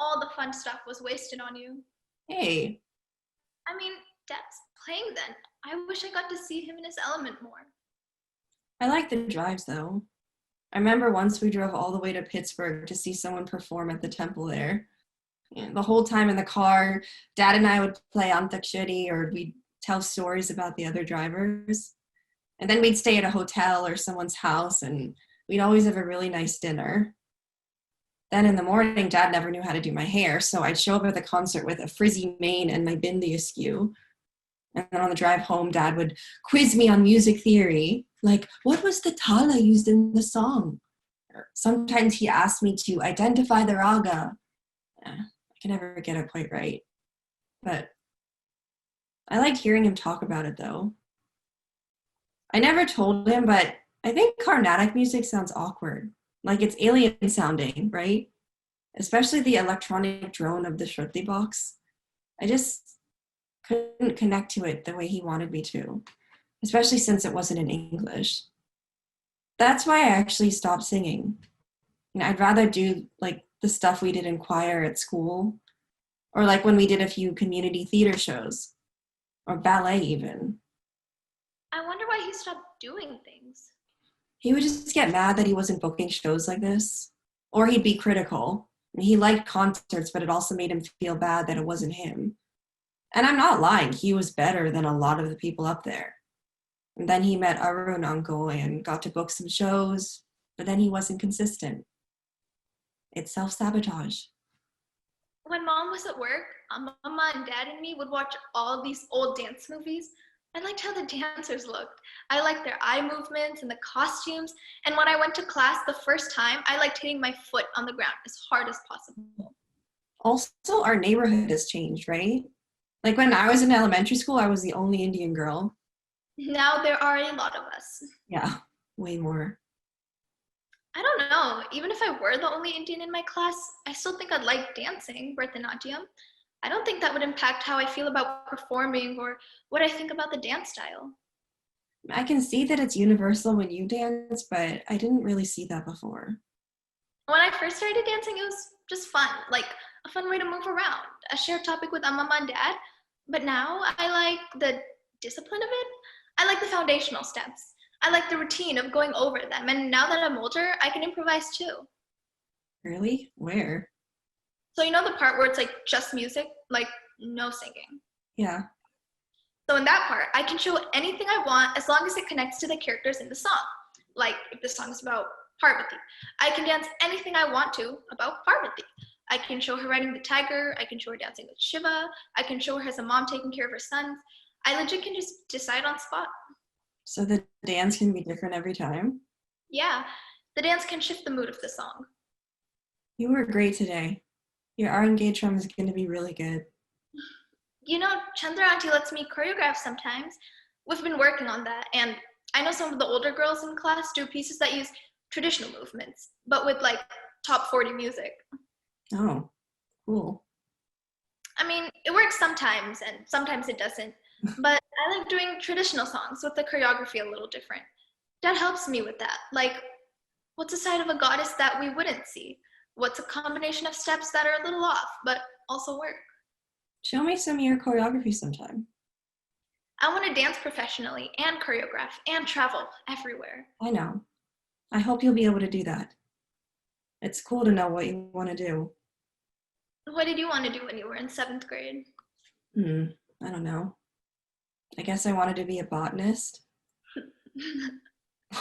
All the fun stuff was wasted on you. Hey. I mean, Dad's playing then. I wish I got to see him in his element more. I like the drives, though. I remember once we drove all the way to Pittsburgh to see someone perform at the temple there. And the whole time in the car, Dad and I would play Antakshari, or we'd tell stories about the other drivers. And then we'd stay at a hotel or someone's house, and we'd always have a really nice dinner. Then in the morning, Dad never knew how to do my hair, so I'd show up at the concert with a frizzy mane and my bindi askew. And then on the drive home, Dad would quiz me on music theory, like, what was the tala used in the song? Or sometimes he asked me to identify the raga. I can never get it quite right. But I liked hearing him talk about it, though. I never told him, but I think Carnatic music sounds awkward. Like it's alien sounding, right? Especially the electronic drone of the Shruti box. I just couldn't connect to it the way he wanted me to, especially since it wasn't in English. That's why I actually stopped singing. I'd rather do like the stuff we did in choir at school, or like when we did a few community theater shows, or ballet even. I wonder why he stopped doing things. He would just get mad that he wasn't booking shows like this, or he'd be critical. He liked concerts, but it also made him feel bad that it wasn't him. And I'm not lying, he was better than a lot of the people up there. And then he met Arun Uncle and got to book some shows, but then he wasn't consistent. It's self-sabotage. When Mom was at work, Mama and Dad and me would watch all these old dance movies. I liked how the dancers looked. I liked their eye movements and the costumes. And when I went to class the first time, I liked hitting my foot on the ground as hard as possible. Also, our neighborhood has changed, right? Like when I was in elementary school, I was the only Indian girl. Now there are a lot of us. Yeah, way more. I don't know. Even if I were the only Indian in my class, I still think I'd like dancing, Bharatanatyam. I don't think that would impact how I feel about performing or what I think about the dance style. I can see that it's universal when you dance, but I didn't really see that before. When I first started dancing, it was just fun. Like, a fun way to move around, a shared topic with Mama and Dad. But now I like the discipline of it. I like the foundational steps. I like the routine of going over them. And now that I'm older, I can improvise too. Really? Where? So you know the part where it's like just music, like no singing? Yeah. So in that part, I can show anything I want as long as it connects to the characters in the song. Like if the song is about Parvati, I can dance anything I want to about Parvati. I can show her riding the tiger. I can show her dancing with Shiva. I can show her as a mom taking care of her sons. I legit can just decide on spot. So the dance can be different every time? Yeah, the dance can shift the mood of the song. You were great today. Your R&G drum is going to be really good. You know, Chandra Auntie lets me choreograph sometimes. We've been working on that, and I know some of the older girls in class do pieces that use traditional movements, but with like top 40 music. Oh, cool. I mean, it works sometimes, and sometimes it doesn't. But I like doing traditional songs with the choreography a little different. That helps me with that. Like, what's a side of a goddess that we wouldn't see? What's a combination of steps that are a little off, but also work? Show me some of your choreography sometime. I want to dance professionally and choreograph and travel everywhere. I know. I hope you'll be able to do that. It's cool to know what you want to do. What did you want to do when you were in 7th grade? I don't know. I guess I wanted to be a botanist.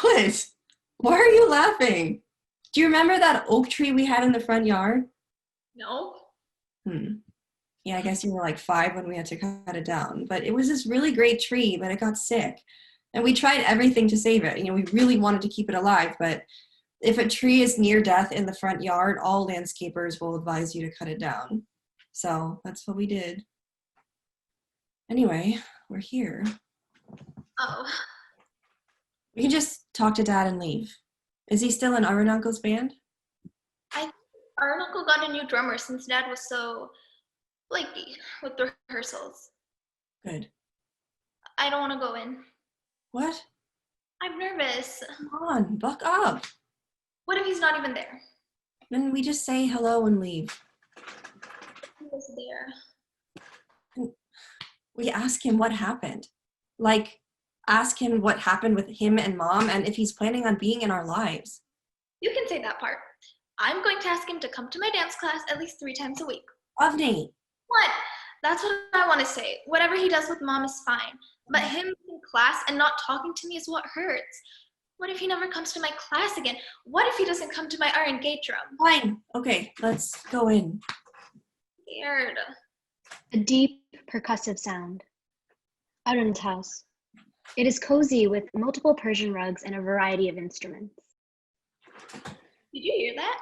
What? Why are you laughing? Do you remember that oak tree we had in the front yard? No. Yeah, I guess you were like 5 when we had to cut it down. But it was this really great tree, but it got sick. And we tried everything to save it. You know, we really wanted to keep it alive, but if a tree is near death in the front yard, all landscapers will advise you to cut it down. So that's what we did. Anyway, we're here. Oh. We can just talk to Dad and leave. Is he still in our uncle's band? Our uncle got a new drummer since Dad was so flaky with the rehearsals. Good. I don't want to go in. What? I'm nervous. Come on, buck up. What if he's not even there? Then we just say hello and leave. He was there. We ask him what happened. Like, ask him what happened with him and Mom and if he's planning on being in our lives. You can say that part. I'm going to ask him to come to my dance class at least 3 times a week. Avni. What? That's what I want to say. Whatever he does with Mom is fine. But him in class and not talking to me is what hurts. What if he never comes to my class again? What if he doesn't come to my R&G drum? Fine. Okay, let's go in. Scared. A deep percussive sound. Arun's house. It is cozy with multiple Persian rugs and a variety of instruments. Did you hear that?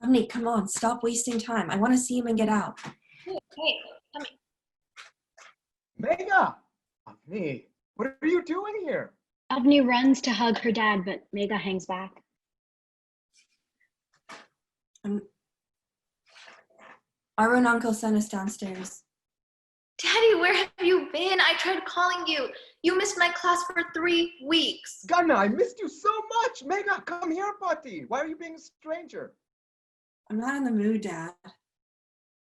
Avni, come on, stop wasting time. I want to see him and get out. Hey, coming. MEGHA! Avni, what are you doing here? Avni runs to hug her dad, but MEGHA hangs back. Our own uncle sent us downstairs. Daddy, where have you been? I tried calling you. You missed my class for 3 weeks. Gunna, I missed you so much. MEGHA, come here, buddy. Why are you being a stranger? I'm not in the mood, Dad.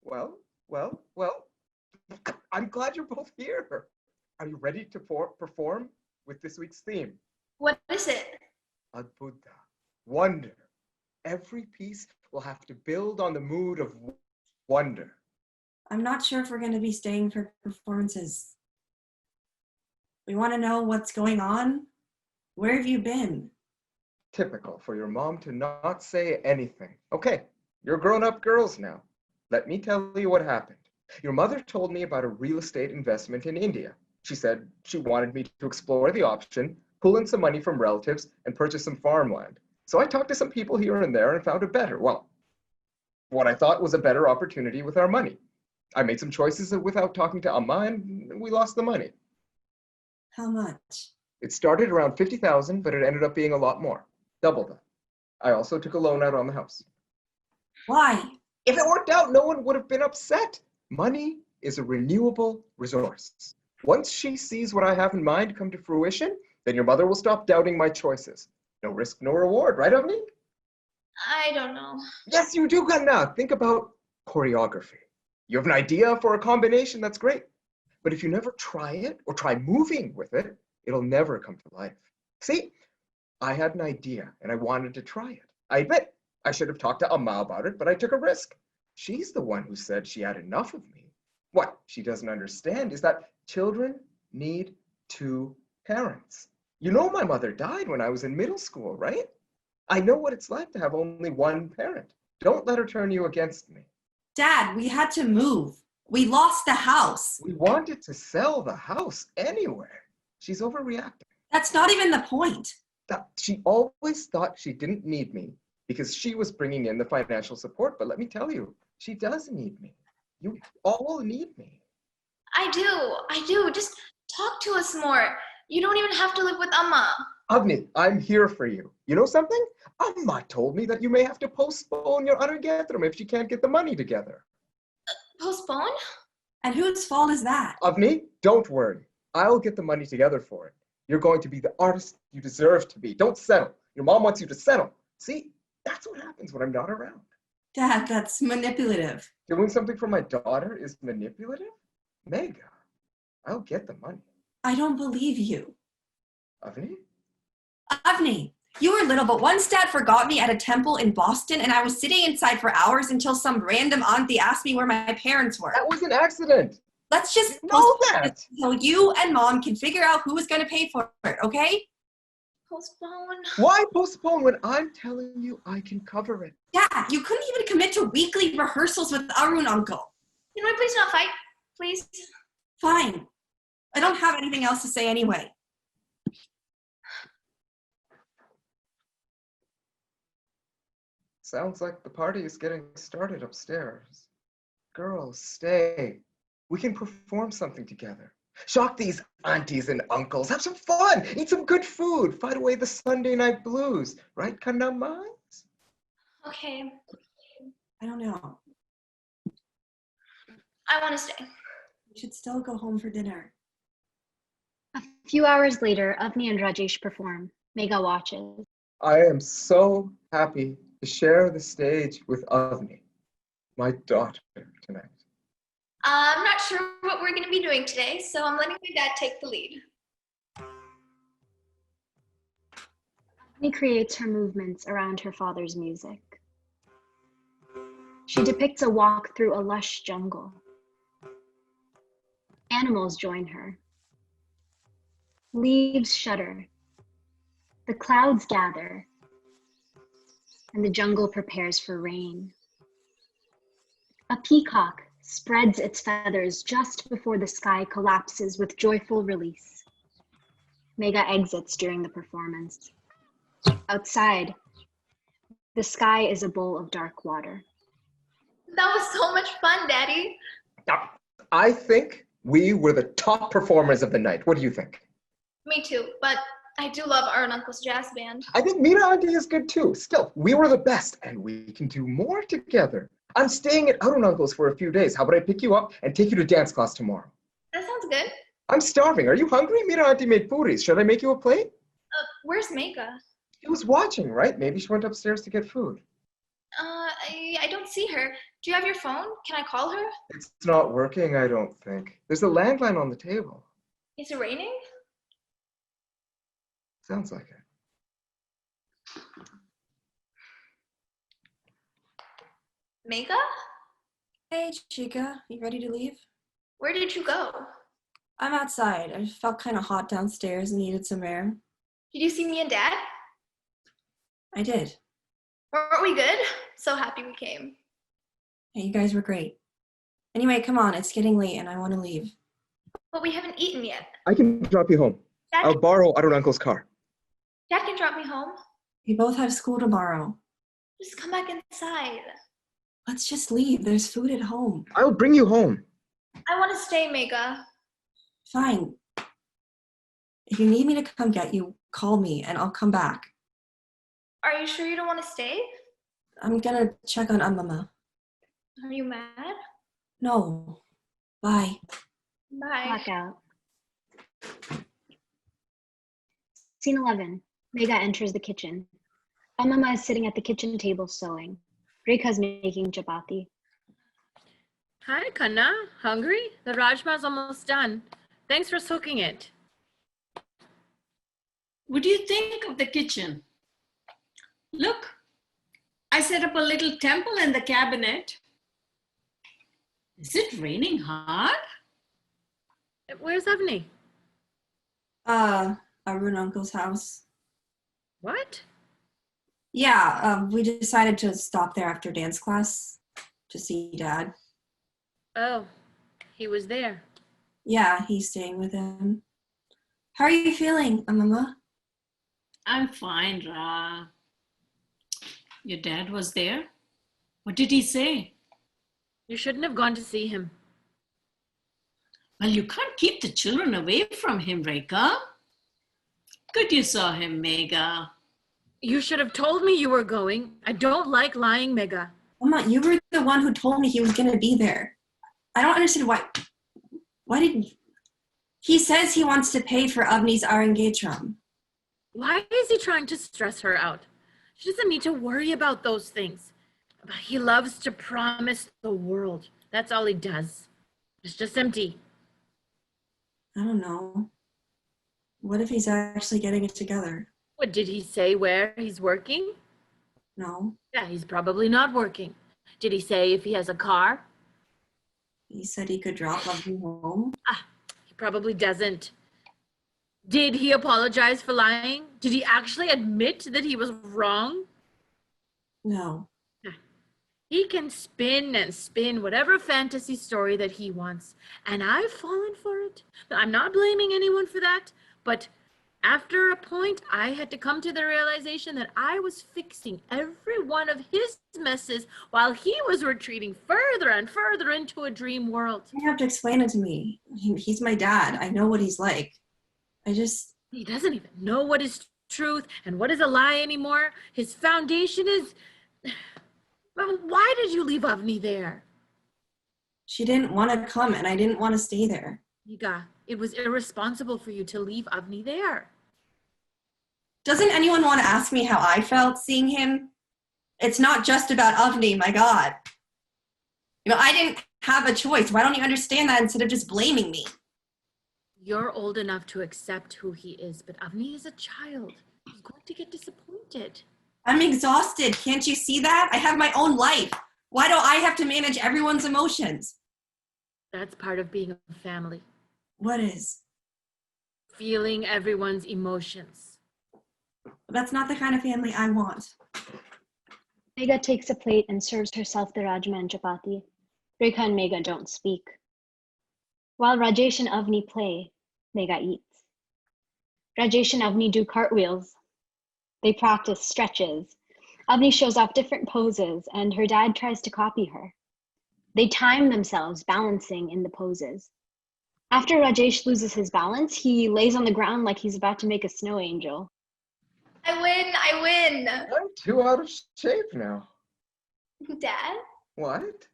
Well. I'm glad you're both here. Are you ready to perform with this week's theme? What is it? Adbhuta, wonder. Every piece will have to build on the mood of wonder. I'm not sure if we're going to be staying for performances. We want to know what's going on. Where have you been? Typical for your mom to not say anything. Okay, you're grown-up girls now. Let me tell you what happened. Your mother told me about a real estate investment in India. She said she wanted me to explore the option, pull in some money from relatives, and purchase some farmland. So I talked to some people here and there and found a better, well, what I thought was a better opportunity with our money. I made some choices without talking to Amma, and we lost the money. How much? It started around 50,000, but it ended up being a lot more, double that. I also took a loan out on the house. Why? If it worked out, no one would have been upset. Money is a renewable resource. Once she sees what I have in mind come to fruition, then your mother will stop doubting my choices. No risk, no reward, right, Avni? I don't know. Yes, you do, Ganna. Think about choreography. You have an idea for a combination, that's great. But if you never try it or try moving with it, it'll never come to life. See, I had an idea and I wanted to try it. I admit, I should have talked to Amma about it, but I took a risk. She's the one who said she had enough of me. What she doesn't understand is that children need two parents. You know my mother died when I was in middle school, right? I know what it's like to have only one parent. Don't let her turn you against me. Dad, we had to move. We lost the house. We wanted to sell the house anywhere. She's overreacting. That's not even the point. She always thought she didn't need me because she was bringing in the financial support. But let me tell you, she does need me. You all need me. I do. Just talk to us more. You don't even have to live with Amma. Avni, I'm here for you. You know something? Amma told me that you may have to postpone your Anugetram if she can't get the money together. Postpone? And whose fault is that? Avni, don't worry. I'll get the money together for it. You're going to be the artist you deserve to be. Don't settle. Your mom wants you to settle. See, that's what happens when I'm not around. Dad, that's manipulative. Doing something for my daughter is manipulative? Megha, I'll get the money. I don't believe you. Avni? Avni, you were little, but once Dad forgot me at a temple in Boston and I was sitting inside for hours until some random auntie asked me where my parents were. That was an accident. Let's just know that. Until you and Mom can figure out who is going to pay for it, okay? Postpone? Why postpone when I'm telling you I can cover it? Dad, you couldn't even commit to weekly rehearsals with Arun uncle. Can we please not fight? Please? Fine. I don't have anything else to say anyway. Sounds like the party is getting started upstairs. Girls, stay. We can perform something together. Shock these aunties and uncles. Have some fun. Eat some good food. Fight away the Sunday night blues. Right, Kanamais? Okay. I don't know. I want to stay. We should still go home for dinner. A few hours later, Avni and Rajesh perform. MEGHA watches. I am so happy to share the stage with Avni, my daughter, tonight. I'm not sure what we're going to be doing today, so I'm letting my dad take the lead. Avni creates her movements around her father's music. She depicts a walk through a lush jungle. Animals join her. Leaves shudder. The clouds gather, and the jungle prepares for rain. A peacock spreads its feathers just before the sky collapses with joyful release. MEGHA exits during the performance. Outside, the sky is a bowl of dark water. That was so much fun, Daddy. I think we were the top performers of the night. What do you think? Me too, but I do love Arun Uncle's jazz band. I think Meena Auntie is good too. Still, we were the best and we can do more together. I'm staying at Arun Uncle's for a few days. How about I pick you up and take you to dance class tomorrow? That sounds good. I'm starving. Are you hungry? Meena Auntie made puris. Should I make you a plate? Where's MEGHA? She was watching, right? Maybe she went upstairs to get food. I don't see her. Do you have your phone? Can I call her? It's not working, I don't think. There's a landline on the table. Is it raining? Sounds like it. MEGHA? Hey, Chica, you ready to leave? Where did you go? I'm outside. I felt kind of hot downstairs and needed some air. Did you see me and Dad? I did. Weren't we good? So happy we came. Hey, you guys were great. Anyway, come on, it's getting late and I want to leave. But we haven't eaten yet. I can drop you home. Dad, I'll borrow Arun Uncle's car. Dad can drop me home. We both have school tomorrow. Just come back inside. Let's just leave. There's food at home. I'll bring you home. I want to stay, MEGHA. Fine. If you need me to come get you, call me and I'll come back. Are you sure you don't want to stay? I'm gonna check on AMMAMA. Are you mad? No. Bye. Bye. Blackout. Scene 11. MEGHA enters the kitchen. AMMAMA is sitting at the kitchen table sewing. REKHA is making chapati. Hi, Kanna. Hungry? The rajma's almost done. Thanks for soaking it. What do you think of the kitchen? Look, I set up a little temple in the cabinet. Is it raining hard? Where's Avni? Arun uncle's house. What? Yeah, we decided to stop there after dance class to see Dad. Oh, he was there. Yeah, he's staying with him. How are you feeling, AMMAMA? I'm fine, Ra. Your dad was there? What did he say? You shouldn't have gone to see him. Well, you can't keep the children away from him, REKHA. Good you saw him, MEGHA. You should have told me you were going. I don't like lying, MEGHA. Mama, you were the one who told me he was going to be there. I don't understand why. Why did he says he wants to pay for Avni's engagement. Why is he trying to stress her out? She doesn't need to worry about those things. But he loves to promise the world. That's all he does. It's just empty. I don't know. What if he's actually getting it together? What, did he say where he's working? No. Yeah, he's probably not working. Did he say if he has a car? He said he could drop Avni home. He probably doesn't. Did he apologize for lying? Did he actually admit that he was wrong? No. He can spin and spin whatever fantasy story that he wants. And I've fallen for it. I'm not blaming anyone for that. But after a point, I had to come to the realization that I was fixing every one of his messes while he was retreating further and further into a dream world. You have to explain it to me. He's my dad. I know what he's like. He doesn't even know what is truth and what is a lie anymore. His foundation is... Why did you leave Avni there? She didn't want to come and I didn't want to stay there. MEGHA, it was irresponsible for you to leave Avni there. Doesn't anyone want to ask me how I felt seeing him? It's not just about Avni, my God. I didn't have a choice. Why don't you understand that instead of just blaming me? You're old enough to accept who he is, but Avni is a child. He's going to get disappointed. I'm exhausted. Can't you see that? I have my own life. Why do I have to manage everyone's emotions? That's part of being a family. What is? Feeling everyone's emotions. That's not the kind of family I want. MEGHA takes a plate and serves herself the rajma and chapati. REKHA and MEGHA don't speak. While Rajesh and Avni play, MEGHA eats. Rajesh and Avni do cartwheels. They practice stretches. Avni shows off different poses and her dad tries to copy her. They time themselves balancing in the poses. After Rajesh loses his balance, he lays on the ground like he's about to make a snow angel. I win. I'm too out of shape now. Dad, What?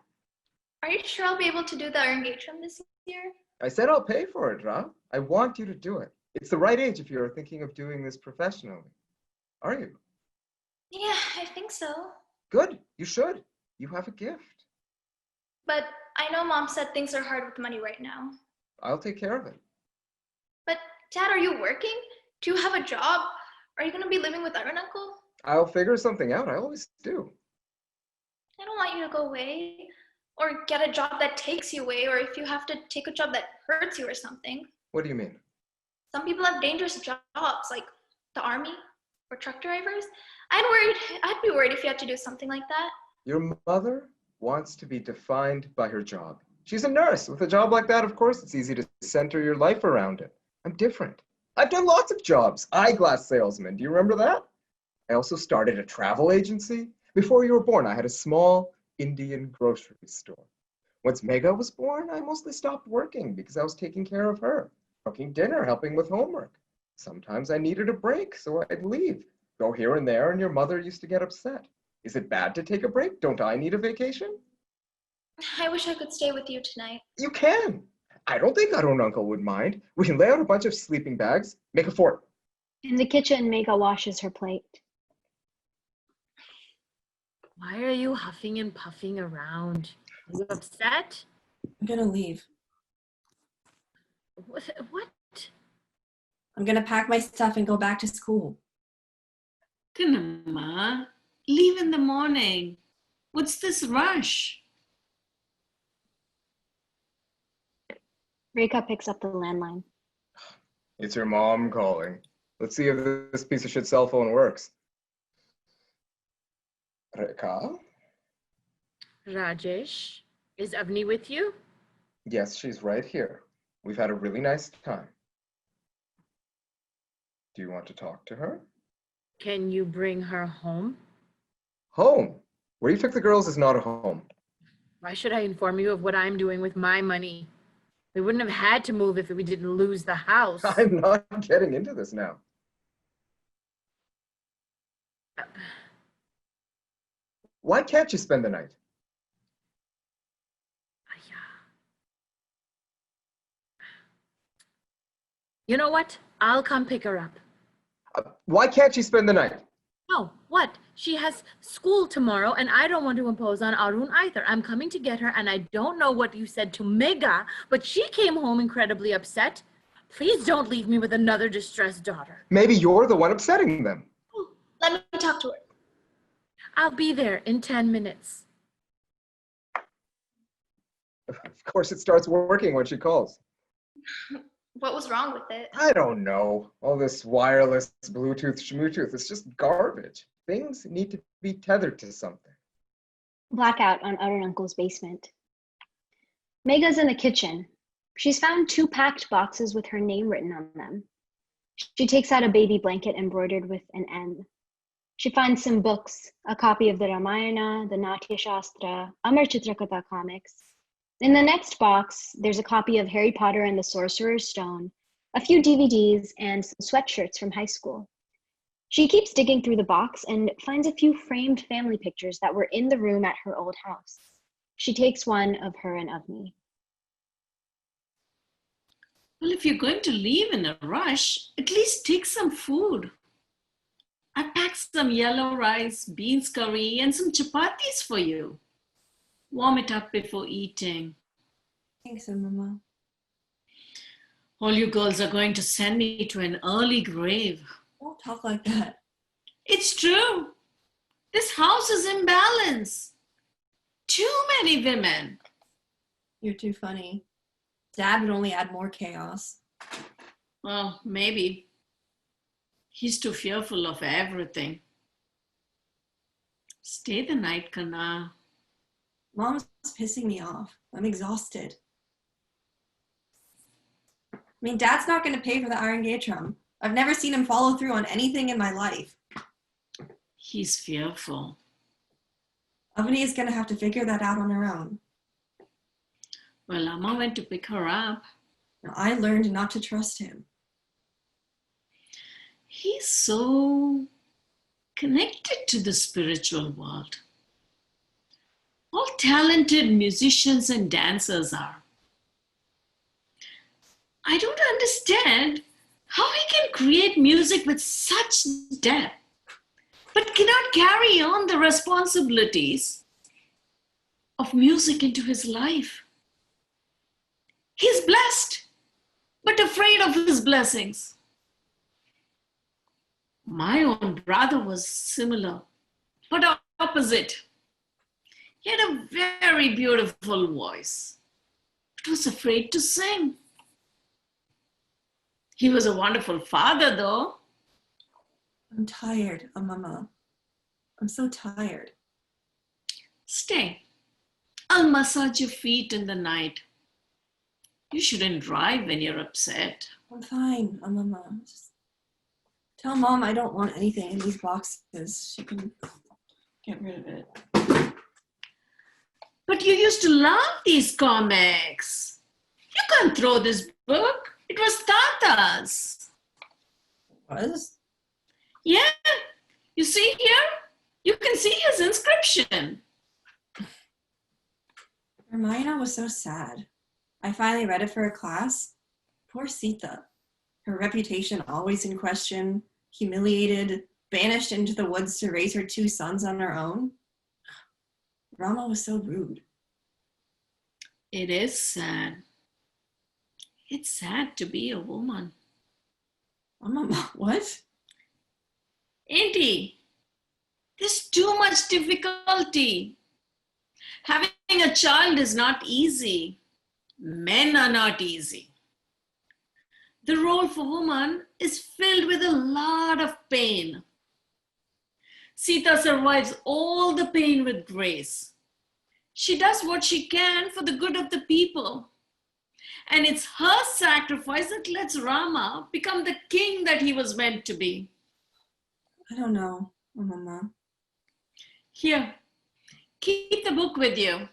are you sure I'll be able to do the engagement this year? I said I'll pay for it, Ra. I want you to do it. It's the right age if you're thinking of doing this professionally. Are you? Yeah, I think so. Good. You should. You have a gift. But I know Mom said things are hard with money right now. I'll take care of it. But Dad, are you working? Do you have a job? Are you going to be living with Arun Uncle? I'll figure something out. I always do. I don't want you to go away or get a job that takes you away, or if you have to take a job that hurts you or something. What do you mean? Some people have dangerous jobs like the army or truck drivers. I'd be worried if you had to do something like that. Your mother wants to be defined by her job. She's a nurse. With a job like that, of course, it's easy to center your life around it. I'm different. I've done lots of jobs. Eyeglass salesman. Do you remember that? I also started a travel agency. Before you were born, I had a small Indian grocery store. Once MEGHA was born, I mostly stopped working because I was taking care of her, cooking dinner, helping with homework. Sometimes I needed a break, so I'd leave, go here and there, and your mother used to get upset. Is it bad to take a break? Don't I need a vacation? I wish I could stay with you tonight. You can. I don't think Arun Uncle would mind. We can lay out a bunch of sleeping bags, make a fort. In the kitchen, MEGHA washes her plate. Why are you huffing and puffing around? Are you upset? I'm gonna leave. What? I'm gonna pack my stuff and go back to school. Kanamma, leave in the morning. What's this rush? REKHA picks up the landline. It's your mom calling. Let's see if this piece of shit cell phone works. REKHA? Rajesh, is Avni with you? Yes, she's right here. We've had a really nice time. Do you want to talk to her? Can you bring her home? Home? Where you took the girls is not a home. Why should I inform you of what I'm doing with my money? We wouldn't have had to move if we didn't lose the house. I'm not getting into this now. Why can't you spend the night? You know what? I'll come pick her up. Why can't you spend the night? No, what? She has school tomorrow and I don't want to impose on Arun either. I'm coming to get her and I don't know what you said to MEGHA, but she came home incredibly upset. Please don't leave me with another distressed daughter. Maybe you're the one upsetting them. Let me talk to her. I'll be there in 10 minutes. Of course it starts working when she calls. What was wrong with it? I don't know. All this wireless Bluetooth schmootooth, it's just garbage. Things need to be tethered to something. Blackout on Arun Uncle's basement. MEGHA's in the kitchen. She's found 2 packed boxes with her name written on them. She takes out a baby blanket embroidered with an M. She finds some books, a copy of the Ramayana, the Natya Shastra, Amar Chitrakatha comics. In the next box, there's a copy of Harry Potter and the Sorcerer's Stone, a few DVDs, and some sweatshirts from high school. She keeps digging through the box and finds a few framed family pictures that were in the room at her old house. She takes one of her and Avni. Well, if you're going to leave in a rush, at least take some food. I packed some yellow rice, beans curry, and some chapatis for you. Warm it up before eating. Thanks, Mama. All you girls are going to send me to an early grave. Don't talk like that. It's true. This house is imbalanced. Too many women. You're too funny. Dad would only add more chaos. Well, maybe. He's too fearful of everything. Stay the night, Kana. Mom's pissing me off. I'm exhausted. I mean, Dad's not going to pay for the iron gate drum. I've never seen him follow through on anything in my life. He's fearful. Avni is going to have to figure that out on her own. Well, Amma went to pick her up. Now, I learned not to trust him. He's so connected to the spiritual world. All talented musicians and dancers are. I don't understand how he can create music with such depth, but cannot carry on the responsibilities of music into his life. He's blessed, but afraid of his blessings. My own brother was similar, but opposite. He had a very beautiful voice, but was afraid to sing. He was a wonderful father, though. I'm tired, Mama. I'm so tired. Stay. I'll massage your feet in the night. You shouldn't drive when you're upset. I'm fine, Mama. Just tell Mom I don't want anything in these boxes. She can get rid of it. But you used to love these comics. You can't throw this book. It was Tata's. Was? Yeah. You see here? You can see his inscription. Ramayana was so sad. I finally read it for a class. Poor Sita. Her reputation always in question, humiliated, banished into the woods to raise her 2 sons on her own. Rama was so rude. It is sad. It's sad to be a woman. What? Auntie, there's too much difficulty. Having a child is not easy. Men are not easy. The role for woman is filled with a lot of pain. Sita survives all the pain with grace. She does what she can for the good of the people. And it's her sacrifice that lets Rama become the king that he was meant to be. I don't know, Mama. Here, keep the book with you.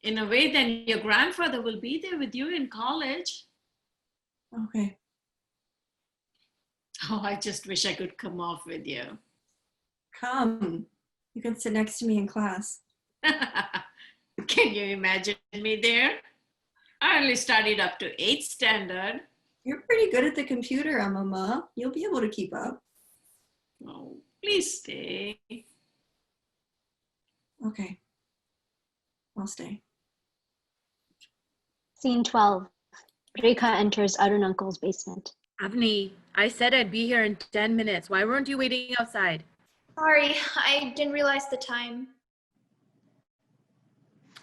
In a way, then your grandfather will be there with you in college. Okay. Oh, I just wish I could come off with you. Come. You can sit next to me in class. Can you imagine me there? I only studied up to 8th standard. You're pretty good at the computer, Mama. You'll be able to keep up. Oh, please stay. Okay. I'll stay. Scene 12. REKHA enters Arun Uncle's basement. Avni, I said I'd be here in 10 minutes. Why weren't you waiting outside? Sorry, I didn't realize the time.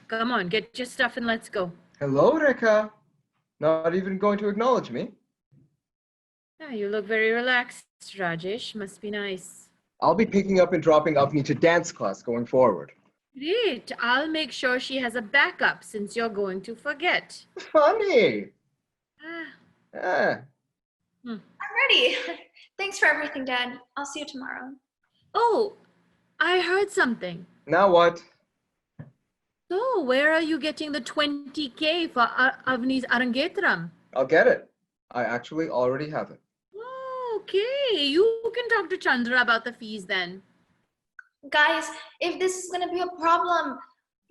Come on, get your stuff and let's go. Hello, REKHA. Not even going to acknowledge me? Yeah, you look very relaxed, Rajesh. Must be nice. I'll be picking up and dropping Avni to dance class going forward. Great. I'll make sure she has a backup since you're going to forget. Funny. Ah, Yeah. I'm ready. Thanks for everything, Dad. I'll see you tomorrow. oh, I heard something. Now what? So, where are you getting the 20K for Avni's Arangetram? I'll get it. I actually already have it. Okay, you can talk to Chandra about the fees then. Guys, if this is going to be a problem,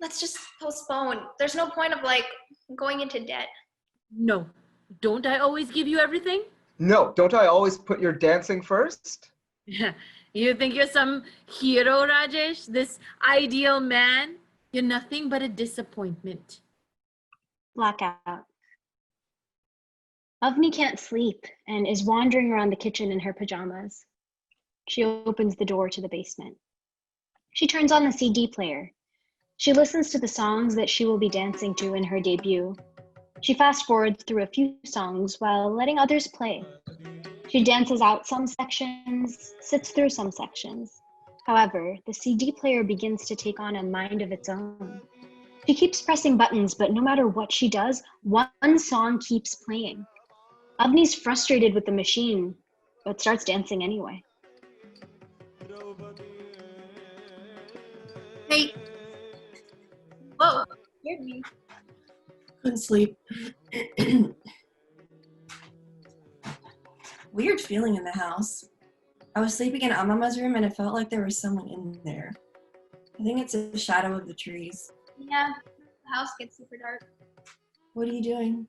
let's just postpone. There's no point of like going into debt. No, don't I always give you everything? No, don't I always put your dancing first? You think you're some hero, Rajesh? This ideal man? You're nothing but a disappointment. Blackout. Avni can't sleep and is wandering around the kitchen in her pajamas. She opens the door to the basement. She turns on the CD player. She listens to the songs that she will be dancing to in her debut. She fast forwards through a few songs while letting others play. She dances out some sections, sits through some sections. However, the CD player begins to take on a mind of its own. She keeps pressing buttons, but no matter what she does, one song keeps playing. Avni's frustrated with the machine, but starts dancing anyway. Hey. Whoa, scared me. Couldn't sleep. Weird feeling in the house. I was sleeping in AMMAMA's room and it felt like there was someone in there. I think it's a shadow of the trees. Yeah, the house gets super dark. What are you doing?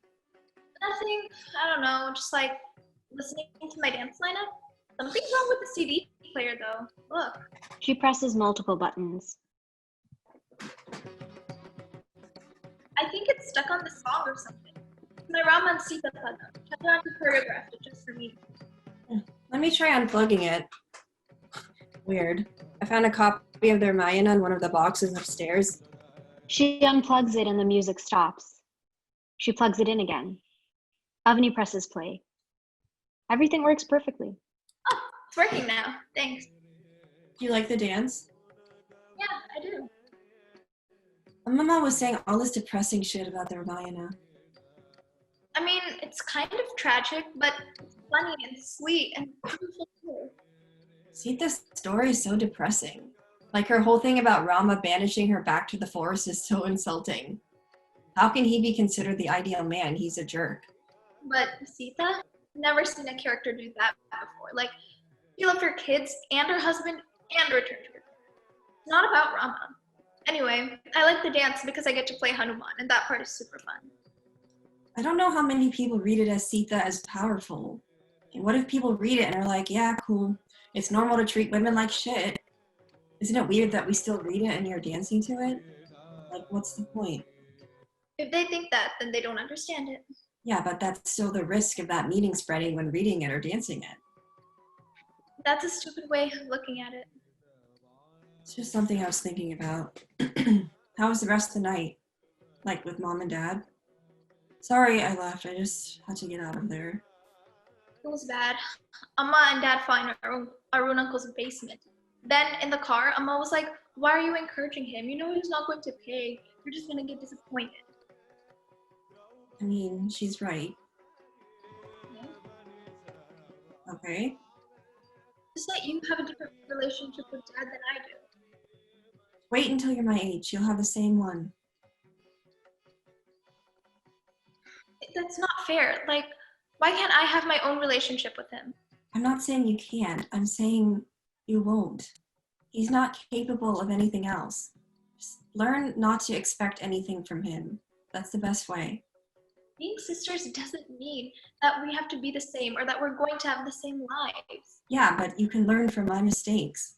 Nothing, I don't know, just like listening to my dance lineup. Something's wrong with the CD player though. Look. She presses multiple buttons. I think it's stuck on the song or something. My Raman Sita Pada. Chandra choreographed it just for me. Let me try unplugging it. Weird. I found a copy of the Ramayana in one of the boxes upstairs. She unplugs it and the music stops. She plugs it in again. Avni presses play. Everything works perfectly. Oh, it's working now. Thanks. Do you like the dance? Yeah, I do. Mama was saying all this depressing shit about the Ramayana. I mean, it's kind of tragic, but it's funny and sweet and beautiful too. Sita's story is so depressing. Like her whole thing about Rama banishing her back to the forest is so insulting. How can he be considered the ideal man? He's a jerk. But Sita, never seen a character do that before. Like, she loved her kids and her husband and returned to her. It's not about Rama. Anyway, I like the dance because I get to play Hanuman, and that part is super fun. I don't know how many people read it as Sita as powerful. And what if people read it and are like, yeah, cool. It's normal to treat women like shit. Isn't it weird that we still read it and you're dancing to it? Like, what's the point? If they think that, then they don't understand it. Yeah, but that's still the risk of that meaning spreading when reading it or dancing it. That's a stupid way of looking at it. It's just something I was thinking about. How was the rest of the night? Like with mom and dad? Sorry I left. I just had to get out of there. It was bad. Amma and Dad fought in our own uncle's basement. Then in the car, Amma was like, why are you encouraging him? You know he's not going to pay. You're just going to get disappointed. I mean, she's right. Yeah. Okay. Just that you have a different relationship with Dad than I do. Wait until you're my age. You'll have the same one. That's not fair. Like, why can't I have my own relationship with him? I'm not saying you can't. I'm saying you won't. He's not capable of anything else. Just learn not to expect anything from him. That's the best way. Being sisters doesn't mean that we have to be the same or that we're going to have the same lives. Yeah, but you can learn from my mistakes.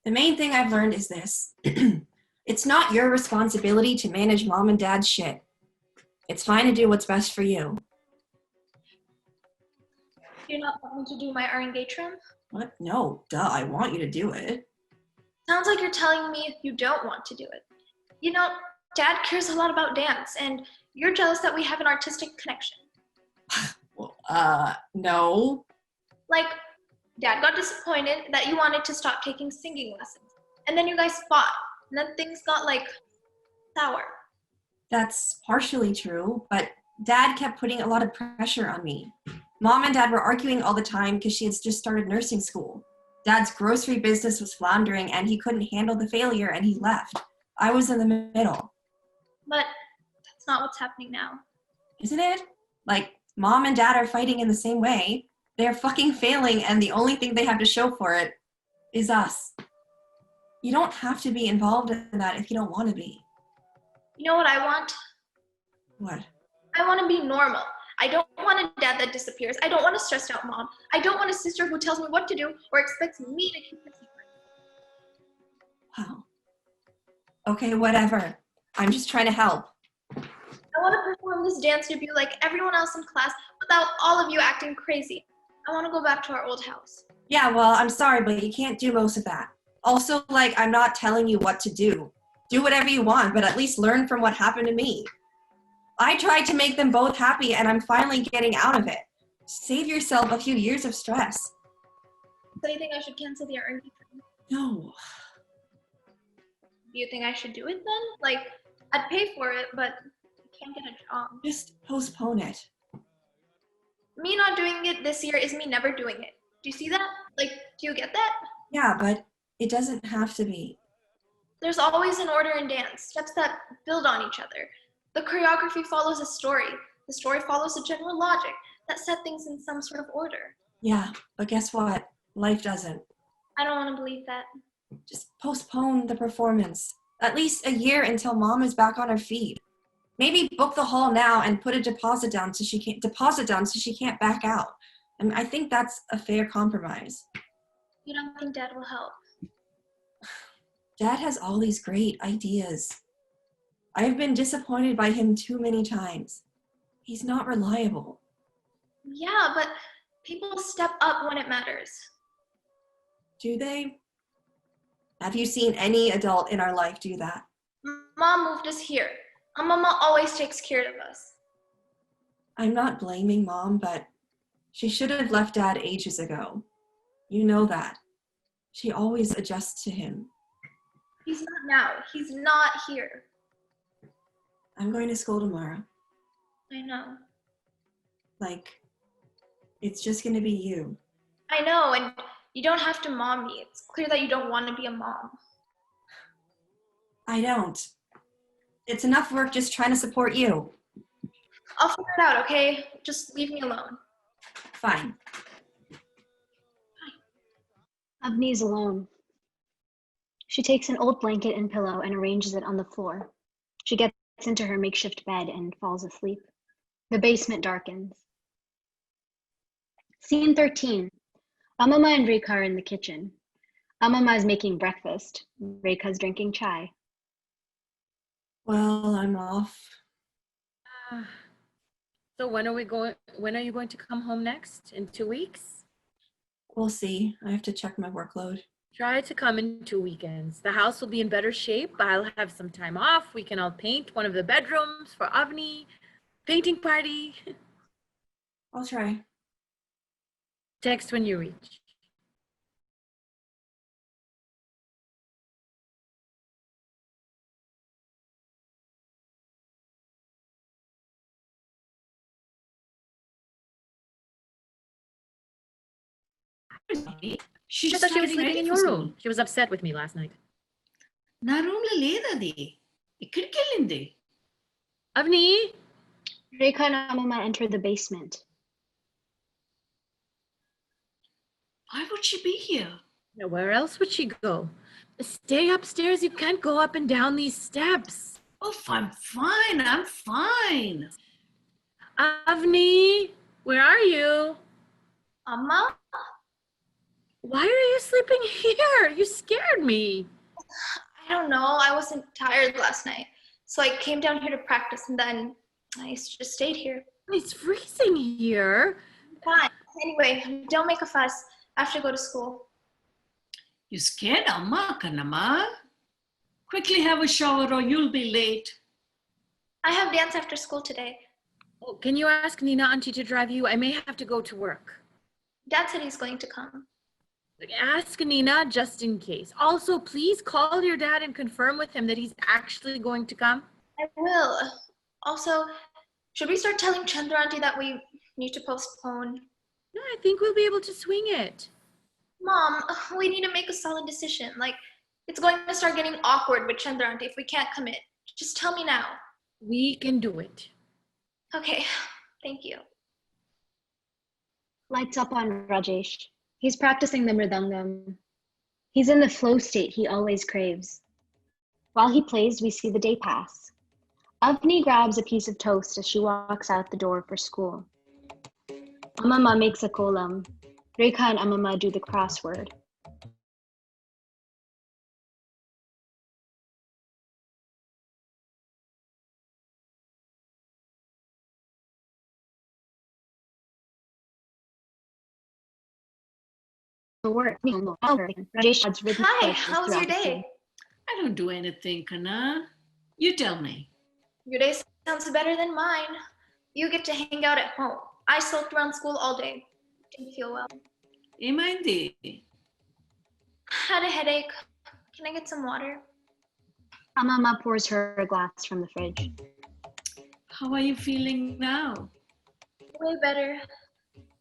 The main thing I've learned is this. It's not your responsibility to manage mom and dad's shit. It's fine to do what's best for you. You're not want me to do my engagement? What? No, duh, I want you to do it. Sounds like you're telling me you don't want to do it. You know, Dad cares a lot about dance, and you're jealous that we have an artistic connection. Well, no. Like, Dad got disappointed that you wanted to stop taking singing lessons, and then you guys fought, and then things got, like, sour. That's partially true, but Dad kept putting a lot of pressure on me. Mom and Dad were arguing all the time because she had just started nursing school. Dad's grocery business was floundering and he couldn't handle the failure and he left. I was in the middle. But that's not what's happening now. Isn't it? Like, Mom and Dad are fighting in the same way. They're fucking failing and the only thing they have to show for it is us. You don't have to be involved in that if you don't want to be. You know what I want? What? I want to be normal. I don't want a dad that disappears. I don't want a stressed out mom. I don't want a sister who tells me what to do or expects me to keep the secret. Wow. Okay, whatever. I'm just trying to help. I want to perform this dance debut like everyone else in class without all of you acting crazy. I want to go back to our old house. Yeah, well, I'm sorry, but you can't do most of that. Also, like, I'm not telling you what to do. Do whatever you want, but at least learn from what happened to me. I tried to make them both happy, and I'm finally getting out of it. Save yourself a few years of stress. So you think I should cancel the engagement? No. Do you think I should do it then? Like, I'd pay for it, but I can't get a job. Just postpone it. Me not doing it this year is me never doing it. Do you see that? Like, do you get that? Yeah, but it doesn't have to be. There's always an order in dance, steps that build on each other. The choreography follows a story. The story follows a general logic that set things in some sort of order. Yeah, but guess what? Life doesn't. I don't want to believe that. Just postpone the performance. At least a year until Mom is back on her feet. Maybe book the hall now and put a deposit down so she can't back out. I mean, I think that's a fair compromise. You don't think Dad will help? Dad has all these great ideas. I've been disappointed by him too many times. He's not reliable. Yeah, but people step up when it matters. Do they? Have you seen any adult in our life do that? Mom moved us here. Mama always takes care of us. I'm not blaming Mom, but she should have left Dad ages ago. You know that. She always adjusts to him. He's not now. He's not here. I'm going to school tomorrow. I know. Like, it's just going to be you. I know, and you don't have to mom me. It's clear that you don't want to be a mom. I don't. It's enough work just trying to support you. I'll figure it out, okay? Just leave me alone. Fine. Avni's alone. She takes an old blanket and pillow and arranges it on the floor. She gets into her makeshift bed and falls asleep. The basement darkens. Scene 13. AMMAMA and REKHA are in the kitchen. AMMAMA is making breakfast. REKHA's drinking chai. Well, I'm off. So when are you going to come home next? In 2 weeks? We'll see. I have to check my workload. Try to come in 2 weekends. The house will be in better shape. I'll have some time off. We can all paint one of the bedrooms for Avni. Painting party. I'll try. Text when you reach. She I thought she was sleeping in your room. She was upset with me last night. నా room లో లేదది. ఎక్కడికి వెళ్ళింది? Avni? Rekha and AMMAMA entered the basement. Why would she be here? Now, where else would she go? Stay upstairs. You can't go up and down these steps. Oh, I'm fine. I'm fine. Avni, where are you? Amma? Why are you sleeping here? You scared me. I don't know. I wasn't tired last night. So I came down here to practice and then I just stayed here. It's freezing here. Fine. Anyway, don't make a fuss. I have to go to school. You scared Amma, Kannamma? Quickly have a shower or you'll be late. I have dance after school today. Oh, can you ask Nina auntie to drive you? I may have to go to work. Dad said he's going to come. Ask Nina just in case. Also, please call your dad and confirm with him that he's actually going to come. I will. Also, should we start telling Chandra auntie that we need to postpone? No, I think we'll be able to swing it. Mom, we need to make a solid decision. Like, it's going to start getting awkward with Chandra auntie if we can't commit. Just tell me now. We can do it. Okay, thank you. Lights up on Rajesh. He's practicing the mridangam. He's in the flow state he always craves. While he plays, we see the day pass. Avni grabs a piece of toast as she walks out the door for school. AMMAMA makes a kolam. REKHA and AMMAMA do the crossword. Hi, how was your day? I don't do anything, Kanna. You tell me. Your day sounds better than mine. You get to hang out at home. I sulked around school all day. Didn't feel well. Emaindi. Had a headache. Can I get some water? AMMAMA pours her a glass from the fridge. How are you feeling now? Way better.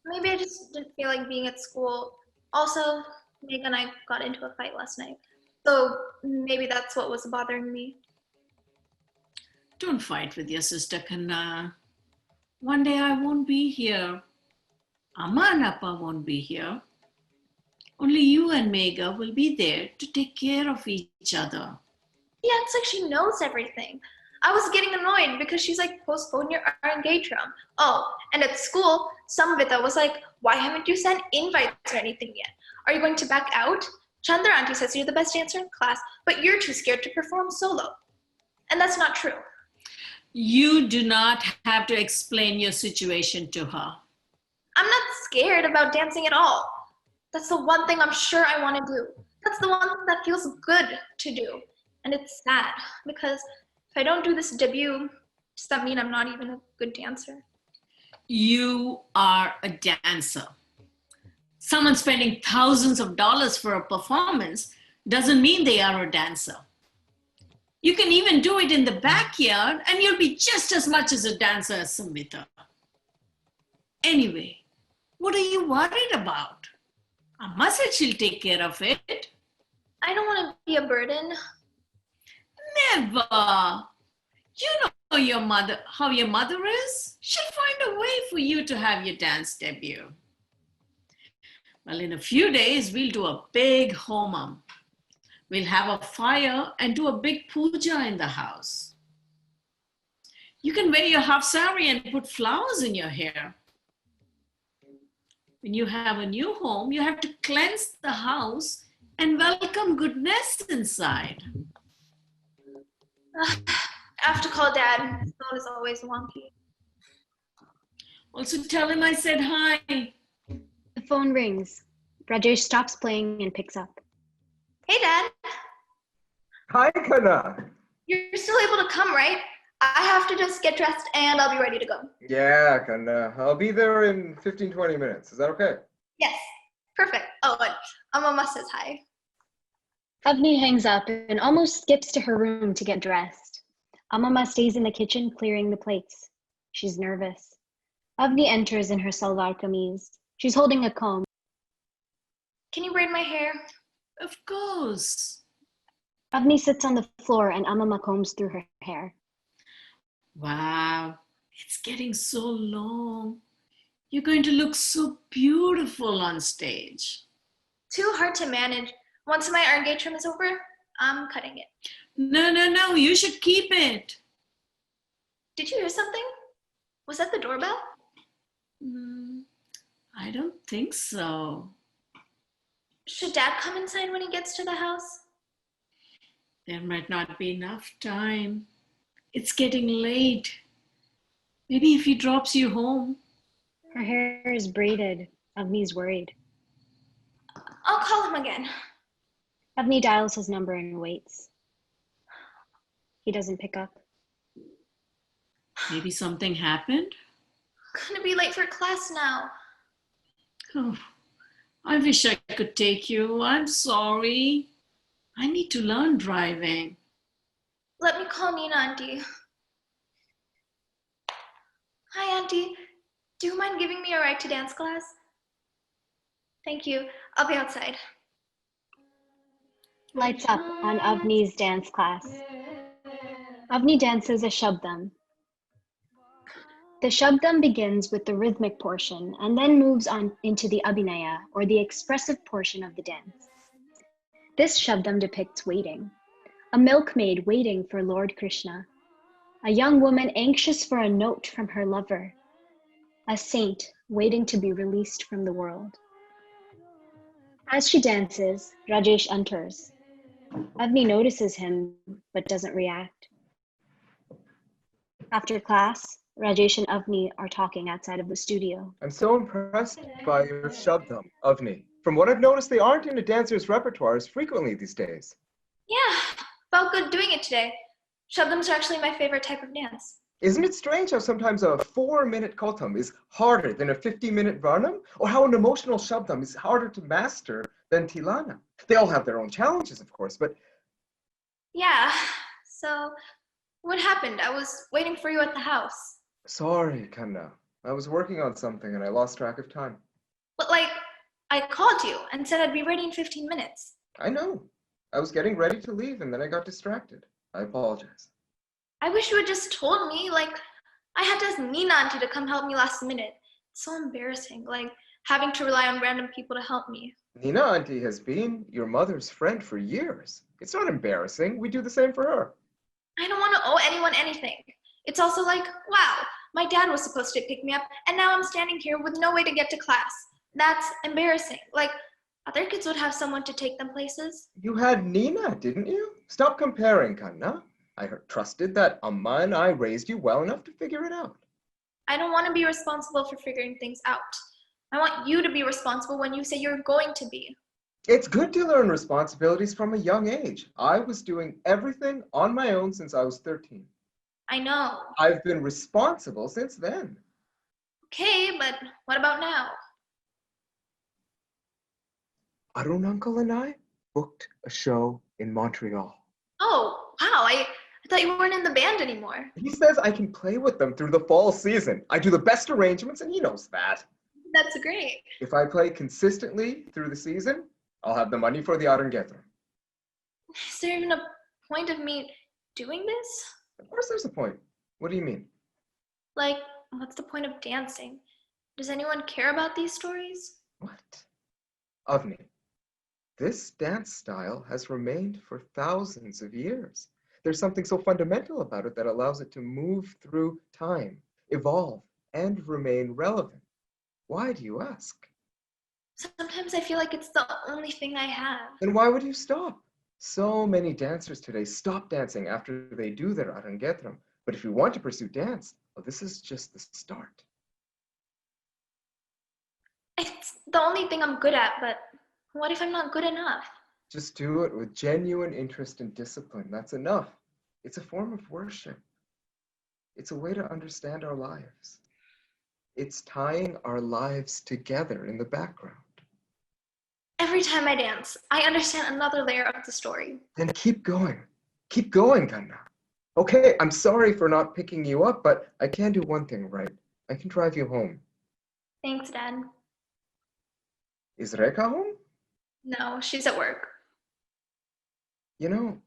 Maybe I just didn't feel like being at school. Also, Meg and I got into a fight last night. So maybe that's what was bothering me. Don't fight with your sister, Kanna. One day I won't be here. Amma and Appa won't be here. Only you and MEGHA will be there to take care of each other. Yeah, it's like she knows everything. I was getting annoyed because she's like, postpone your engagement. Oh, and at school, Samvita was like, why haven't you sent invites or anything yet? Are you going to back out? Chandra auntie says you're the best dancer in class, but you're too scared to perform solo. And that's not true. You do not have to explain your situation to her. I'm not scared about dancing at all. That's the one thing I'm sure I want to do. That's the one thing that feels good to do. And it's sad because if I don't do this debut, does that mean I'm not even a good dancer? You are a dancer. Someone spending thousands of dollars for a performance doesn't mean they are a dancer. You can even do it in the backyard and you'll be just as much as a dancer as Samvita. Anyway, what are you worried about? Amma said she'll take care of it. I don't want to be a burden. Never. You know your mother, how your mother is. She'll find a way for you to have your dance debut. Well, in a few days, we'll do a big homam. We'll have a fire and do a big puja in the house. You can wear your half sari and put flowers in your hair. When you have a new home, you have to cleanse the house and welcome goodness inside. I have to call Dad. His phone is always wonky. Also tell him I said hi. The phone rings. Rajesh stops playing and picks up. Hey, Dad. Hi, Kana. You're still able to come, right? I have to just get dressed and I'll be ready to go. Yeah, Kana. I'll be there in 15, 20 minutes. Is that okay? Yes, perfect. Oh, and AMMAMA says hi. Avni hangs up and almost skips to her room to get dressed. AMMAMA stays in the kitchen clearing the plates. She's nervous. Avni enters in her salwar kameez. She's holding a comb. Can you braid my hair? Of course. Avni sits on the floor and AMMAMA combs through her hair. Wow, it's getting so long. You're going to look so beautiful on stage. Too hard to manage. Once my engagement trim is over, I'm cutting it. No, you should keep it. Did you hear something? Was that the doorbell? I don't think so. Should Dad come inside when he gets to the house? There might not be enough time. It's getting late. Maybe if he drops you home. Her hair is braided. Avni's worried. I'll call him again. Avni dials his number and waits. He doesn't pick up. Maybe something happened? Gonna be late for class now. Oh, I wish I could take you. I'm sorry. I need to learn driving. Let me call Nina, Auntie. Hi, Auntie. Do you mind giving me a ride to dance class? Thank you. I'll be outside. Lights up on Avni's dance class. Avni dances a shabdam. The shabdam begins with the rhythmic portion and then moves on into the Abhinaya, or the expressive portion of the dance. This shabdam depicts waiting. A milkmaid waiting for Lord Krishna. A young woman anxious for a note from her lover. A saint waiting to be released from the world. As she dances, Rajesh enters. Avni notices him, but doesn't react. After class, Rajesh and Avni are talking outside of the studio. I'm so impressed by your shabdam, Avni. From what I've noticed, they aren't in a dancer's repertoires frequently these days. Yeah, felt good doing it today. Shabdams are actually my favorite type of dance. Isn't it strange how sometimes a 4-minute kotham is harder than a 50-minute varnam? Or how an emotional shabdam is harder to master than tilana? They all have their own challenges, of course, but... Yeah, so what happened? I was waiting for you at the house. Sorry, Kanna. I was working on something and I lost track of time. But I called you and said I'd be ready in 15 minutes. I know. I was getting ready to leave and then I got distracted. I apologize. I wish you had just told me. I had to ask Nina Auntie to come help me last minute. It's so embarrassing, having to rely on random people to help me. Nina Auntie has been your mother's friend for years. It's not embarrassing. We do the same for her. I don't want to owe anyone anything. It's also wow, my dad was supposed to pick me up, and now I'm standing here with no way to get to class. That's embarrassing. Other kids would have someone to take them places. You had Nina, didn't you? Stop comparing, Kanna. I trusted that Amma and I raised you well enough to figure it out. I don't want to be responsible for figuring things out. I want you to be responsible when you say you're going to be. It's good to learn responsibilities from a young age. I was doing everything on my own since I was 13. I know. I've been responsible since then. Okay, but what about now? Arun uncle and I booked a show in Montreal. Oh, wow, I thought you weren't in the band anymore. He says I can play with them through the fall season. I do the best arrangements and he knows that. That's great. If I play consistently through the season, I'll have the money for the Arangetram. Is there even a point of me doing this? Of course there's a point. What do you mean? What's the point of dancing? Does anyone care about these stories? What? Avni, this dance style has remained for thousands of years. There's something so fundamental about it that allows it to move through time, evolve, and remain relevant. Why do you ask? Sometimes I feel like it's the only thing I have. Then why would you stop? So many dancers today stop dancing after they do their arangetram. But if you want to pursue dance, well, this is just the start. It's the only thing I'm good at, but what if I'm not good enough? Just do it with genuine interest and discipline. That's enough. It's a form of worship. It's a way to understand our lives. It's tying our lives together in the background. Every time I dance, I understand another layer of the story. Then keep going. Keep going, Ganna. Okay, I'm sorry for not picking you up, but I can do one thing right. I can drive you home. Thanks, Dad. Is REKHA home? No, she's at work. You know,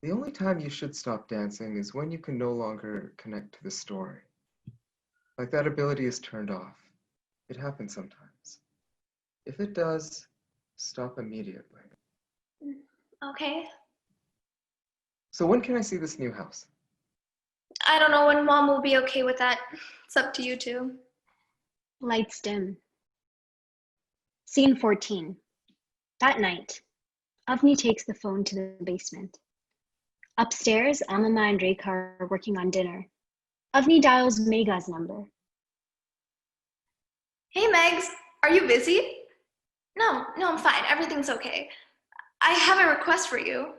the only time you should stop dancing is when you can no longer connect to the story. Like that ability is turned off. It happens sometimes. If it does, stop immediately. Okay. So when can I see this new house? I don't know when Mom will be okay with that. It's up to you two. Lights dim. Scene 14. That night, Avni takes the phone to the basement. Upstairs, AMMAMA and REKHA are working on dinner. Avni dials MEGHA's number. Hey, Megs, are you busy? No, I'm fine. Everything's okay. I have a request for you.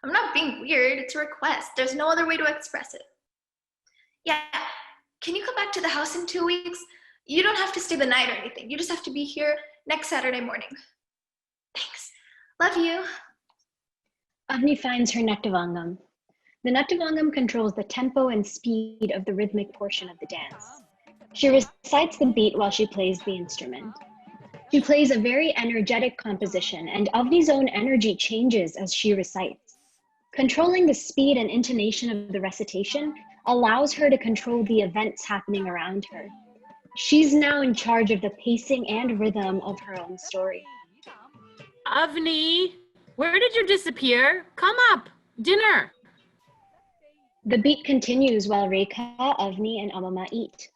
I'm not being weird. It's a request. There's no other way to express it. Yeah, can you come back to the house in 2 weeks? You don't have to stay the night or anything. You just have to be here next Saturday morning. Thanks. Love you. Avni finds her Natyavangam. The Natyavangam controls the tempo and speed of the rhythmic portion of the dance. She recites the beat while she plays the instrument. She plays a very energetic composition, and Avni's own energy changes as she recites. Controlling the speed and intonation of the recitation allows her to control the events happening around her. She's now in charge of the pacing and rhythm of her own story. Avni, where did you disappear? Come up, dinner. The beat continues while REKHA, Avni, and AMMAMA eat.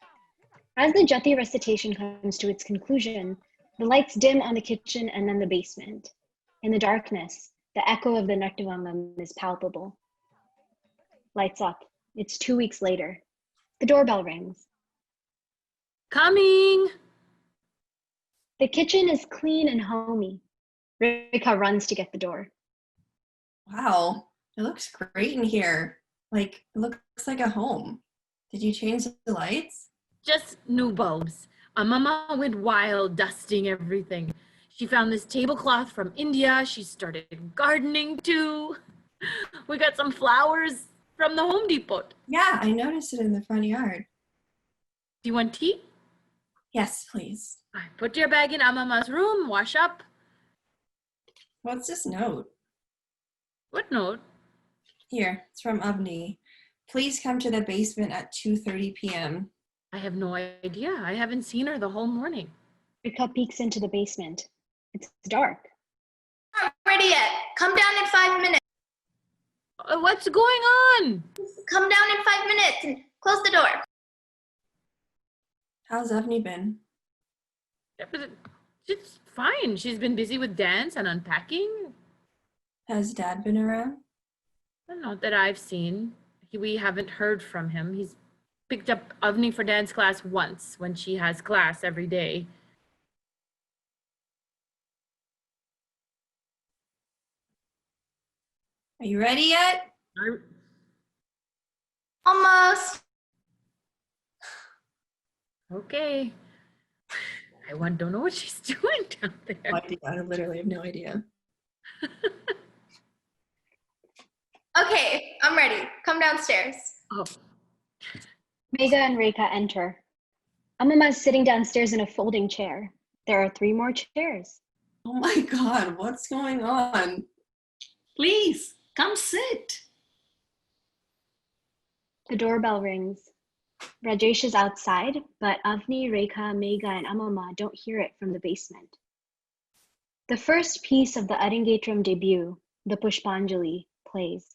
As the Jati recitation comes to its conclusion, the lights dim on the kitchen and then the basement. In the darkness, the echo of the Natyavangam is palpable. Lights up. It's 2 weeks later. The doorbell rings. Coming. The kitchen is clean and homey. REKHA runs to get the door. Wow, it looks great in here. Like, it looks like a home. Did you change the lights? Just new bulbs. AMMAMA went wild dusting everything. She found this tablecloth from India. She started gardening too. We got some flowers from the Home Depot. Yeah, I noticed it in the front yard. Do you want tea? Yes, please. Put your bag in AMMAMA's room, wash up. What's this note? What note? Here, it's from Avni. Please come to the basement at 2:30 p.m. I have no idea. I haven't seen her the whole morning. REKHA peeks into the basement. It's dark. I'm not ready yet. Come down in 5 minutes. What's going on? Come down in 5 minutes and close the door. How's Avni been? It's fine. She's been busy with dance and unpacking. Has Dad been around? Not that I've seen. We haven't heard from him. He's picked up Avni for dance class once when she has class every day. Are you ready yet? Almost. Okay. Don't know what she's doing down there. I literally have no idea. Okay, I'm ready. Come downstairs. Oh, MEGHA and REKHA enter. AMMAMA is sitting downstairs in a folding chair. There are 3 more chairs. Oh my God, what's going on? Please, come sit. The doorbell rings. Rajesh is outside, but Avni, REKHA, MEGHA, and AMMAMA don't hear it from the basement. The first piece of the Arangetram debut, the Pushpanjali, plays.